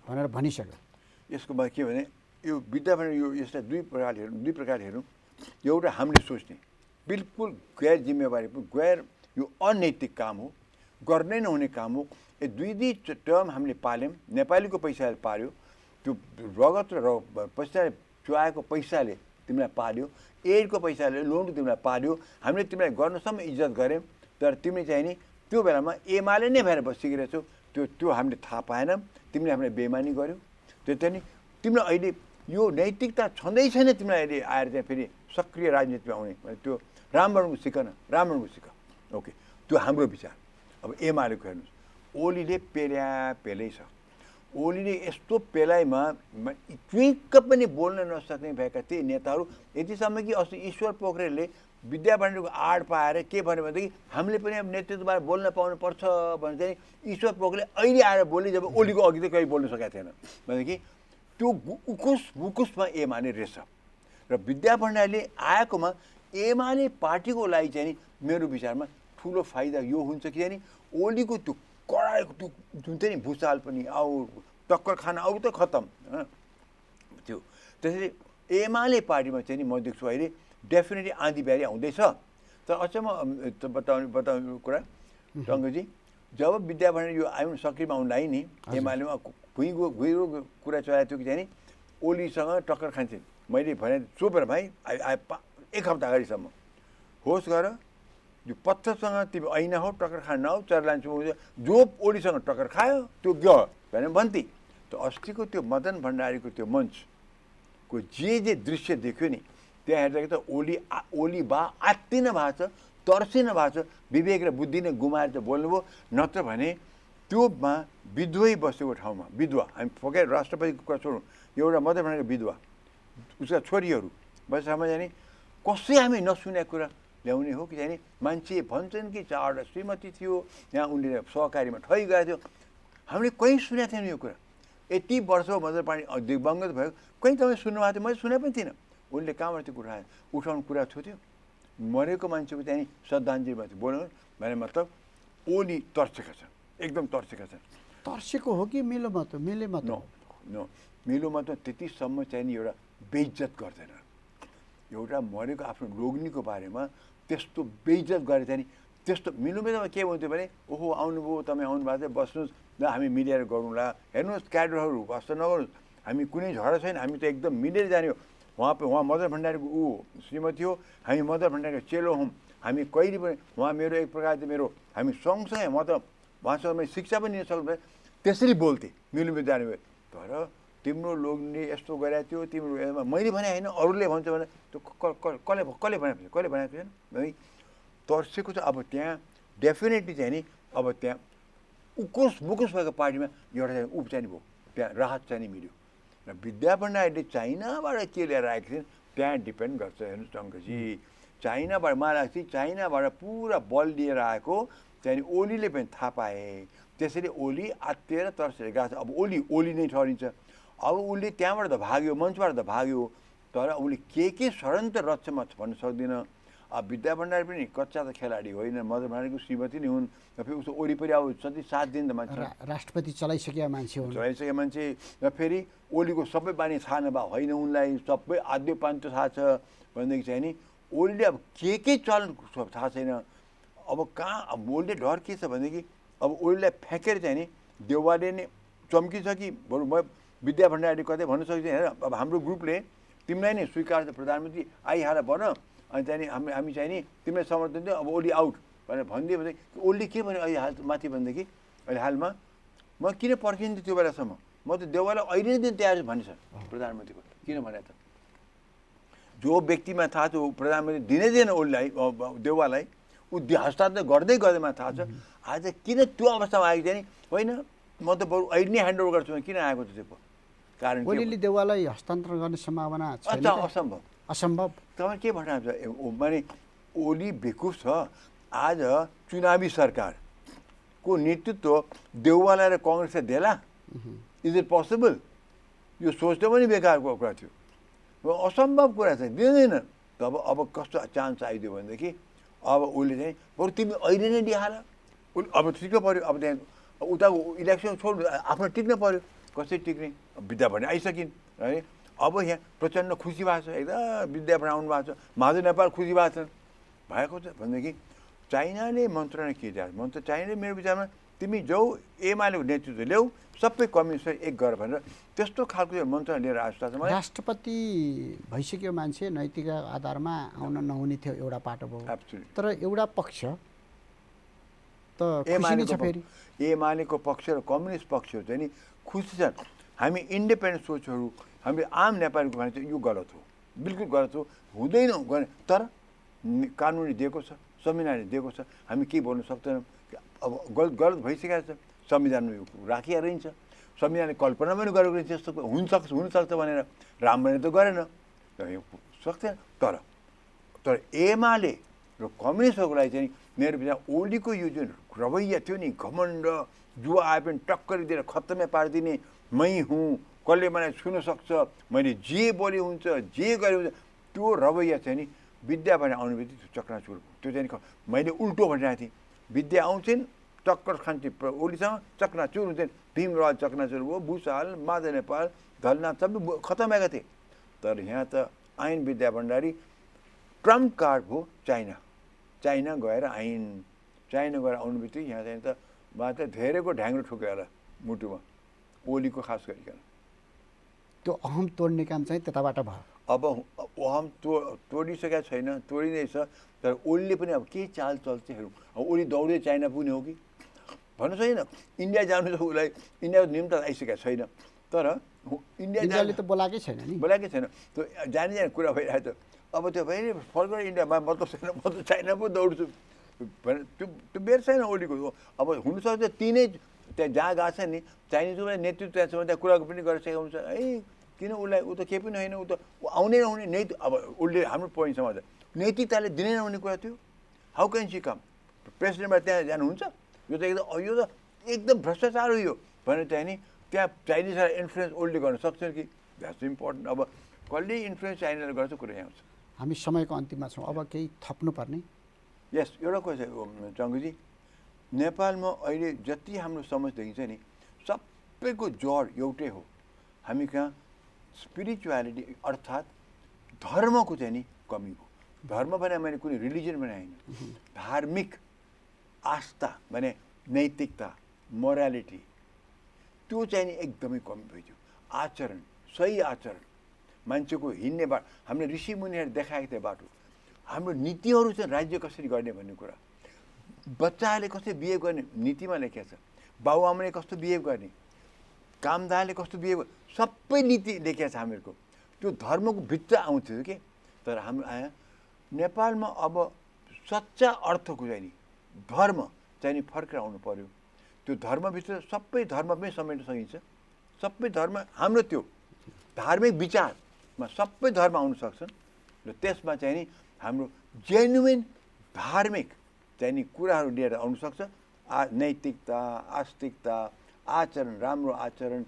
भनेर भनिसक्यो। यसको बाद के भने यो विद्या भण्डारी यो यसलाई दुई प्रकार हेरौँ। एउटा हामीले सोच्ने बिल्कुल गैर जिम्मेवारी, गैर यो अनैतिक काम हो, गर्नै नहुने काम हो। यो दुई टर्म हामीले पाल्यौँ, नेपालीको पैसाले पाल्यो, त्यो रगत र पैसाले चुहाएको पैसाले तिमीलाई पाल्यो, एडको पैसाले लोन तिमीलाई पाल्यो, हामीले तिमीलाई गर्नुसम्म इज्जत गऱ्यौँ, तर तिमीले चाहिँ नि त्यो बेलामा एमाले नै भएर बसिरहेको छौ, त्यो हामीले थाहा पाएन, तिमीले हामीलाई बेइमानी गर्यौ। त्यो चाहिँ नि तिमीलाई अहिले यो नैतिकता छँदै छैन, तिमीलाई अहिले आएर चाहिँ फेरि सक्रिय राजनीतिमा आउने, त्यो रामबाणको सिक न, रामबाणको सिक। ओके, त्यो हाम्रो विचार। अब एमालेको हेर्नुहोस्, ओलीले पेलै छ। ओलीले यस्तो पेलाइमा चुइक्क पनि बोल्न नसक्ने भएका ती नेताहरू, यतिसम्म कि अस्ति ईश्वर पोखरेलले विद्या भण्डारीको आड पाएर के भन्यो भनेदेखि हामीले पनि अब नेतृत्वबाट बोल्न पाउनुपर्छ भने चाहिँ ईश्वर पोखरेलले अहिले आएर बोले, जब ओलीको अघि त कहीँ बोल्न सकेको थिएन भनेदेखि त्यो उकुस मुकुसमा एमाले रहेछ। र विद्या भण्डारीले आएकोमा एमाले पार्टीको लागि चाहिँ नि मेरो विचारमा ठुलो फाइदा यो हुन्छ कि चाहिँ नि ओलीको त्यो कराएको त्यो जुन चाहिँ नि भुसाल पनि आऊ, टक्कर खान आऊ त खत्तम त्यो। त्यसैले एमाले पार्टीमा चाहिँ नि म देख्छु अहिले डेफिनेटली आँधी बिहारी आउँदैछ। तर अचम्म बताउने कुरा टङ्कजी, जब विद्या भण्डारी यो आउनु सक्रियमा आउनुलाई नि एमालेमा घुइरो कुरा चलाएको थियो कि चाहिँ नि ओलीसँग टक्कर खान्छन्। मैले भने चोपेर भाइ एक हप्ता अगाडिसम्म होस् गर, यो पत्थरसँग तिमी ऐना हो, टक्कर खान नहो, चर लान्छु, जो ओलीसँग टक्कर खायो त्यो गयो भने भन्थे। त अस्तिको त्यो मदन भण्डारीको त्यो मञ्चको जे दृश्य देख्यो नि, त्यहाँ हेर्दाखेरि त ओली बा आत्तिन भएको छ, तर्सिन भएको छ, विवेक र बुद्धि नै गुमाएर त बोल्नुभयो। नत्र भने त्योमा विधवै बसेको ठाउँमा, विधवा हामी फकै राष्ट्रपतिको कुरा छोडौँ, एउटा मदन भण्डारीको विधवा, उसका छोरीहरू बसेर जाने कसै हामी नसुनेको कुरा ल्याउने हो कि चाहिँ मान्छे भन्छन् कि 4वटा श्रीमती थियो, यहाँ उनले सहकारीमा ठै गएको थियो, हामीले कहीँ सुनेको थिएन यो कुरा। यति वर्ष मदन पानी दिग्भङ्गत भयो, कहीँ तपाईँ सुन्नुभएको थियो? मैले सुने पनि थिइनँ। उनले कहाँबाट त्यो कुरा उठाउनु कुरा छोड्यो? मरेको मान्छेको चाहिँ श्रद्धाञ्जलीमा थियो बोल्नु भने मतलब ओली तर्सेका छन्, एकदम तर्सेका छन्। तर्सेको हो कि मिलो मत मिले मत? नो मिलो मत त्यतिसम्म चाहिँ नि एउटा बेइज्जत गर्दैन। एउटा मरेको आफ्नो लोग्नीको बारेमा त्यस्तो बेइज्जत गरे चाहिँ नि त्यस्तो मिलोमेलोमा के हुन्थ्यो भने ओहो आउनुभयो, तपाईँ आउनुभएको थियो, बस्नुहोस् ल हामी मिलेर गरौँला, हेर्नुहोस् क्याडरहरू वास्ता नगर्नुहोस्, हामी कुनै झगडा छैन, हामी त एकदम मिलेर जाने हो। उहाँ मदन भण्डारीको श्रीमती हो, हामी मदन भण्डारीको चेलो हौँ, हामी कहिले पनि उहाँ मेरो एक प्रकारले मेरो हामी सँगसँगै म त उहाँसँग मैले शिक्षा पनि लिन सक्दैन, त्यसरी बोल्थेँ मिलोमिलो जाने भयो। तर तिम्रो लोग्ने यस्तो गरेको थियो, तिम्रो मैले भने होइन अरूले भन्छ भने त्यो कसले भनेको छैन है। तर्सेको चाहिँ अब त्यहाँ डेफिनेटली चाहिँ नि अब त्यहाँ उकुस मुकुस भएको पार्टीमा एउटा चाहिँ उप चाहिँ भयो, त्यहाँ राहत चाहिँ नि मिल्यो। र विद्या भण्डारीले चाइनाबाट के लिएर आएको थिएन त्यहाँ डिपेन्ड गर्छ। हेर्नुहोस् टङ्कजी, चाइनाबाट मलाई लाग्छ चाइनाबाट पुरा बल लिएर आएको चाहिँ ओलीले पनि थाहा पाए, त्यसरी ओली आत्तिएर तर्सेर गएको छ। अब ओली नै ठहरिन्छ। अब उसले त्यहाँबाट त भाग्यो, मञ्चबाट त भाग्यो, तर उसले के षड्यन्त्र रच्छ म भन्न सक्दिनँ। अब विद्या भण्डारी पनि कच्चा त खेलाडी होइन, मदन भण्डारीको श्रीमती नै हुन्, र फेरि उसको वरिपरि अब जति साथ दिन त मान्छे राष्ट्रपति चलाइसकेका मान्छे हुन्, चलाइसकेका मान्छे, र फेरि ओलीको सबै बानी थाहा नभए होइन, उनलाई सबै आद्य पान्त थाहा छ भनेदेखि चाहिँ नि ओलीले अब के चलन थाहा छैन। अब कहाँ अब ओलीले डर के छ भनेदेखि अब ओलीलाई फ्याँकेर चाहिँ नि देउवाले नै चम्किन्छ कि बरु म विद्या भण्डारीले कतै भन्न सक्छ हेर अब हाम्रो ग्रुपले तिमीलाई नै स्वीकार प्रधानमन्त्री आइहाल भन, अनि चाहिँ नि हामी चाहिँ नि तिमीलाई समर्थन दियो, अब ओली आउट भनेर भनिदियो भने ओलीले के भन्यो अहिले हाल माथि भनेदेखि अहिले हालमा म किन पर्खिन्थेँ त्यो बेलासम्म, म त देउवालाई अहिले नै दिन तयार भनिन्छ प्रधानमन्त्रीको। किन भने त जो व्यक्तिमा थाहा थियो प्रधानमन्त्री दिनै दिएन ओलीलाई देउवालाई, ऊ हस्तान्तरण गर्दैमा थाहा छ। आज किन त्यो अवस्थामा आएको चाहिँ नि होइन म त बरु अहिले नै ह्यान्डओभर गर्छु किन आएको त त्यो कारण ओलीले देउवालाई हस्तान्तरण गर्ने सम्भावना छैन? असम्भव। तपाईँ के भन्नुहुन्छ माने ओली बेकुफ छ। आज चुनावी सरकारको नेतृत्व देउवालाई र कङ्ग्रेसले देला? Is it possible? यो सोच्न पनि बेकारको कुरा थियो, असम्भव कुरा चाहिँ दिँदैन। अब कस्तो चान्स आइदियो भनेदेखि अब उसले चाहिँ बरु तिमी अहिले नै दिइहाल, अब टिक्न पऱ्यो। अब त्यहाँ उताको इलेक्सन छोड्नु आफ्नो टिक्न पऱ्यो, कसरी टिक्ने? विद्या भण्डारी आइसकिन् है। अब यहाँ प्रचण्ड खुसी भएको छ, एकदम विद्या भण्डारी आउनु भएको छ, माधव नेपाल खुसी भएको छ भनेदेखि चाइनाले मन्त्रणा के दिएको? चाइनाले मेरो विचारमा तिमी जो एमालेको नेतृत्व ल्याऊ सबै कम्युनिस्ट एक गर भनेर त्यस्तो खालको मन्त्र लिएर आएको छ। राष्ट्रपति भइसक्यो मान्छे नैतिक आधारमा आउन नहुने थियो एउटा पाटो भयो। एब्सोल्युटली। तर एउटा पक्ष त खुसी नै छ फेरि। एमालेको पक्ष र कम्युनिस्ट पक्षहरू चाहिँ नि खुसी छन्। हामी इन्डिपेन्डेन्ट सोचहरू हामीले आम नेपालीको भने चाहिँ यो गलत हो, बिल्कुल गलत हो, हुँदैन गर्ने। तर कानुनले दिएको छ, संविधानले दिएको छ, हामी केही बोल्न सक्दैनौँ। अब गलत भइसकेको छ, संविधानमा यो राखिया रहन्छ। संविधानले कल्पना पनि गरेको रहन्छ यस्तो हुनसक्छ भनेर, राम्ररी त गरेन, सक्दैन। तर एमाले र कम्युनिस्टहरूको लागि चाहिँ मेरो विचार ओलीको यो जुन रवैया थियो नि, घमण्ड, जुवा आए पनि टक्कर दिएर खत्तमै पारिदिने, मै हुँ, कसले मलाई छुन सक्छ, मैले जे बोले हुन्छ, जे गरे हुन्छ, त्यो रवैया चाहिँ नि विद्या भनेर आउने बित्तिकै चक्राचुर। त्यो चाहिँ मैले उल्टो भनिरहेको थिएँ, विद्या आउँछन् टक्कर खान्थे ओलीसँग, चक्राचुर हुन्थेन। भीमराज चक्राचुर भयो, भूषाल, माधव नेपाल, धलनाथ सबै खत्तम भएका थिए। तर यहाँ त ऐन विद्या भण्डारी ट्रम्प कार्ड भयो चाइना। चाइना गएर चाइना गएर आउनु बित्तिकै यहाँ चाहिँ त उहाँ त धेरैको ढ्याङ्ग्रो ठोक्यो होला मुटुमा, ओलीको खास गरिकन। त्यो अहम तोड्ने काम चाहिँ त्यताबाट भयो। अब अहम तोडिसकेका छैन, तोडिँदैछ। तर ओलीले पनि अब के चाल चल्छ हेरौँ। अब ओली दौड्दै चाइना पुग्ने हो कि भन्नु छैन। इन्डिया जानु त उसलाई इन्डियाको निम्त आइसकेको छैन। तर इन्डियाले त बोलाएकै छैन नि, बोलाएकै छैन। त्यो जाने कुरा भइरहेको छ। अब त्यो फेरि फर्केर इन्डियामा मतलब छैन, म त चाइना पो दौड्छु भने त्यो बेर छैन ओलीको। अब हुनसक्छ तिनै त्यहाँ जहाँ गएको छ नि चाइनिजको नेतृत्व त्यहाँ छ भने त्यहाँ कुरा पनि गरिसकेको हुन्छ। किन उसलाई ऊ त केही पनि होइन, ऊ त आउनै नहुने नैतिक। अब उसले हाम्रो पोइन्ट समाज नैतिकताले दिनै नहुने कुरा थियो। हाउ क्यान सी कम, प्रेसिडेन्टबाट त्यहाँ जानुहुन्छ? यो त एकदम भ्रष्टाचार हो यो भनेर चाहिँ नि त्यहाँ चाइनिजलाई इन्फ्लुएन्स ओल्डले गर्न सक्छन् कि? That's important. अब कसले इन्फ्लुएन्स चाइनाले गर्छ कुरा यहाँ आउँछ। हामी समयको अन्तिममा छौँ, अब केही थप्नुपर्ने? यस, एउटा कुरा छ चङ्गुजी, नेपालमा अहिले जति हाम्रो समझ देखिन्छ नि सबैको जड एउटै हो। हामी कहाँ स्पिरिचुअलिटी अर्थात् धर्मको चाहिँ नि कमी हो। धर्म भने मैले कुनै रिलिजन भने होइन, धार्मिक आस्था भने नैतिकता, मोरालिटी, त्यो चाहिँ नि एकदमै कमी भइदियो। आचरण, सही आचरण, मान्छेको हिँड्ने बाटो, हामीले ऋषिमुनिहरूले देखाएको थियो बाटो। हाम्रो नीतिहरू चाहिँ राज्य कसरी गर्ने भन्ने कुरा, बच्चाहरूले कसरी बिहेभ गर्ने नीतिमा लेखेको छ, बाबुआमाले कस्तो बिहेभ गर्ने, कामदारले कस्तो बिहेभ, सबै नीति लेखेको छ हामीहरूको। त्यो धर्मको भित्र आउँथ्यो कि। तर हाम्रो आयो नेपालमा अब सच्चा अर्थको चाहिँ नि धर्म चाहिँ नि फर्केर आउनु पर्यो। त्यो धर्मभित्र सबै धर्म पनि समेट्न सकिन्छ। सबै धर्म हाम्रो त्यो धार्मिक विचारमा सबै धर्म आउन सक्छन् र त्यसमा चाहिँ नि हाम्रो जेन्युइन धार्मिक चाहिँ नि कुराहरू लिएर आउन सक्छ। नैतिकता, आस्तिकता, आचरण, राम्रो आचरण,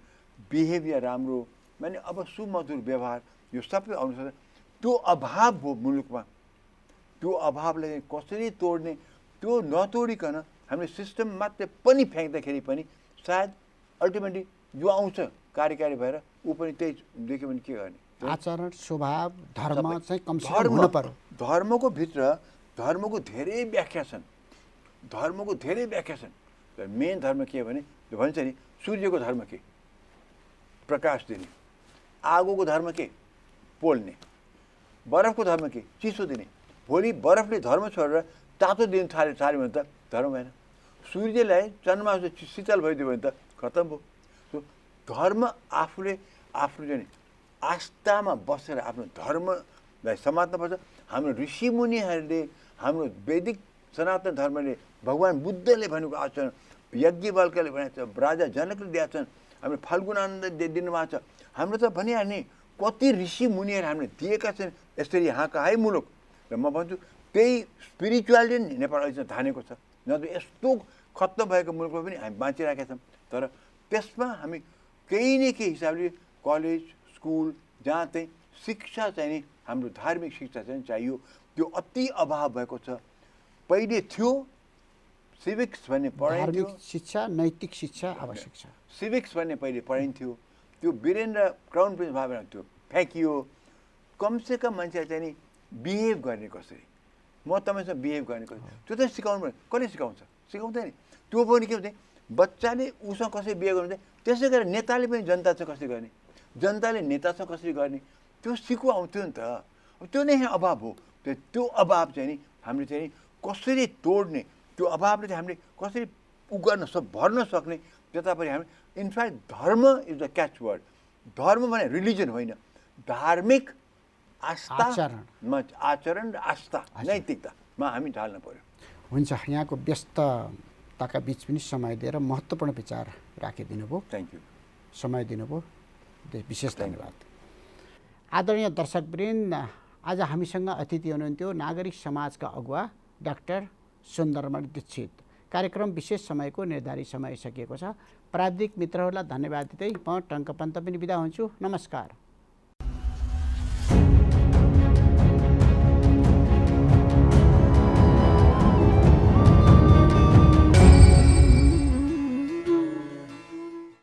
बिहेभियर राम्रो, माने अब सुमधुर व्यवहार, यो सबै आउन सक्छ। त्यो अभाव हो मुलुकमा। त्यो अभावलाई कसरी तोड्ने, त्यो नतोडिकन हामीले सिस्टम मात्रै पनि फ्याँक्दाखेरि पनि सायद अल्टिमेटली जो आउँछ कार्यकारी भएर ऊ पनि त्यही देख्यो भने के गर्ने? आचरण, स्वभाव, धर्म चाहिँ कमसेकम हुन पर्यो। धर्मको भित्र धर्मको धेरै व्याख्या छन्, धर्मको धेरै व्याख्या छन्। तर मेन धर्म के भने भन्छ नि सूर्यको धर्म के? प्रकाश दिने। आगोको धर्म के? पोल्ने। बरफको धर्म के? चिसो दिने। भोलि बरफले धर्म छोडेर तातो दिन थाल्यो भने त धर्म भएन। सूर्यलाई चन्द्रमा शीतल भइदियो भने त खत्तम भयो। धर्म आफूले आफ्नो चाहिँ आस्थामा बसेर आफ्नो धर्मलाई समात्नुपर्छ। हाम्रो ऋषिमुनिहरूले, हाम्रो वैदिक सनातन धर्मले, भगवान् बुद्धले भनेको आचरण, यज्ञवल्क्यले भनेको छ, राजा जनकले दिएका छन्, हाम्रो फाल्गुनानन्द दिनुभएको छ। हाम्रो त भनिहाल्ने कति ऋषिमुनिहरू हामीले दिएका छन् यसरी यहाँका है मुलुक। र म भन्छु त्यही स्पिरिचुअलिटी नेपाल अहिले धानेको छ। नत्र यस्तो खत्तम भएको मुलुकमा पनि हामी बाँचिरहेका छौँ। तर त्यसमा हामी केही न केही हिसाबले कलेज, स्कुल, जहाँ चाहिँ शिक्षा चाहिँ नि हाम्रो धार्मिक शिक्षा चाहिँ चाहियो, त्यो अति अभाव भएको छ। पहिले थियो सिभिक्स भन्ने पढाइन्थ्यो, धार्मिक शिक्षा, नैतिक शिक्षा आवश्यक छ। सिभिक्स भन्ने पहिले पढाइन्थ्यो, त्यो वीरेन्द्र क्राउन प्रिन्स भावेर त्यो फ्याँकियो। कमसेकम मान्छेले चाहिँ नि बिहेभ गर्ने कसरी, म तपाईँसँग बिहेभ गर्ने कसरी, त्यो त सिकाउनु पर्यो। कसले सिकाउँछ? सिकाउँदैन नि। त्यो पनि के हुन्छ बच्चाले उसँग कसरी बिहे गर्नु त्यसै गरेर नेताले पनि जनता चाहिँ कसरी गर्ने, जनताले नेतासँग कसरी गर्ने, त्यो सिक्नु आउँथ्यो नि त। अब त्यो नै अभाव हो। त्यो अभाव चाहिँ नि हामीले चाहिँ नि कसरी तोड्ने, त्यो अभावले चाहिँ हामीले कसरी गर्न भर्न सक्ने, त्यतापट्टि हामी इनफ्याक्ट धर्म इज द क्याच वर्ड। धर्म भने रिलिजन होइन, धार्मिक आचरण र आस्था नैतिकतामा हामी ढाल्न पर्यो। हुन्छ, यहाँको व्यस्तताका बिच पनि समय दिएर महत्त्वपूर्ण विचार राखिदिनु भयो। थ्याङ्क यू, समय दिनुभयो, विशेष धन्यवाद। आदरणीय दर्शकवृन्द, आज हामीसँग अतिथि हुनुहुन्थ्यो नागरिक समाजका अगुवा डाक्टर सुन्दरमणि दीक्षित। कार्यक्रम विशेष समयको निर्धारित समय सकिएको छ। प्राविधिक मित्रहरूलाई धन्यवाद दिँदै म टङ्क पन्त पनि बिदा हुन्छु। नमस्कार।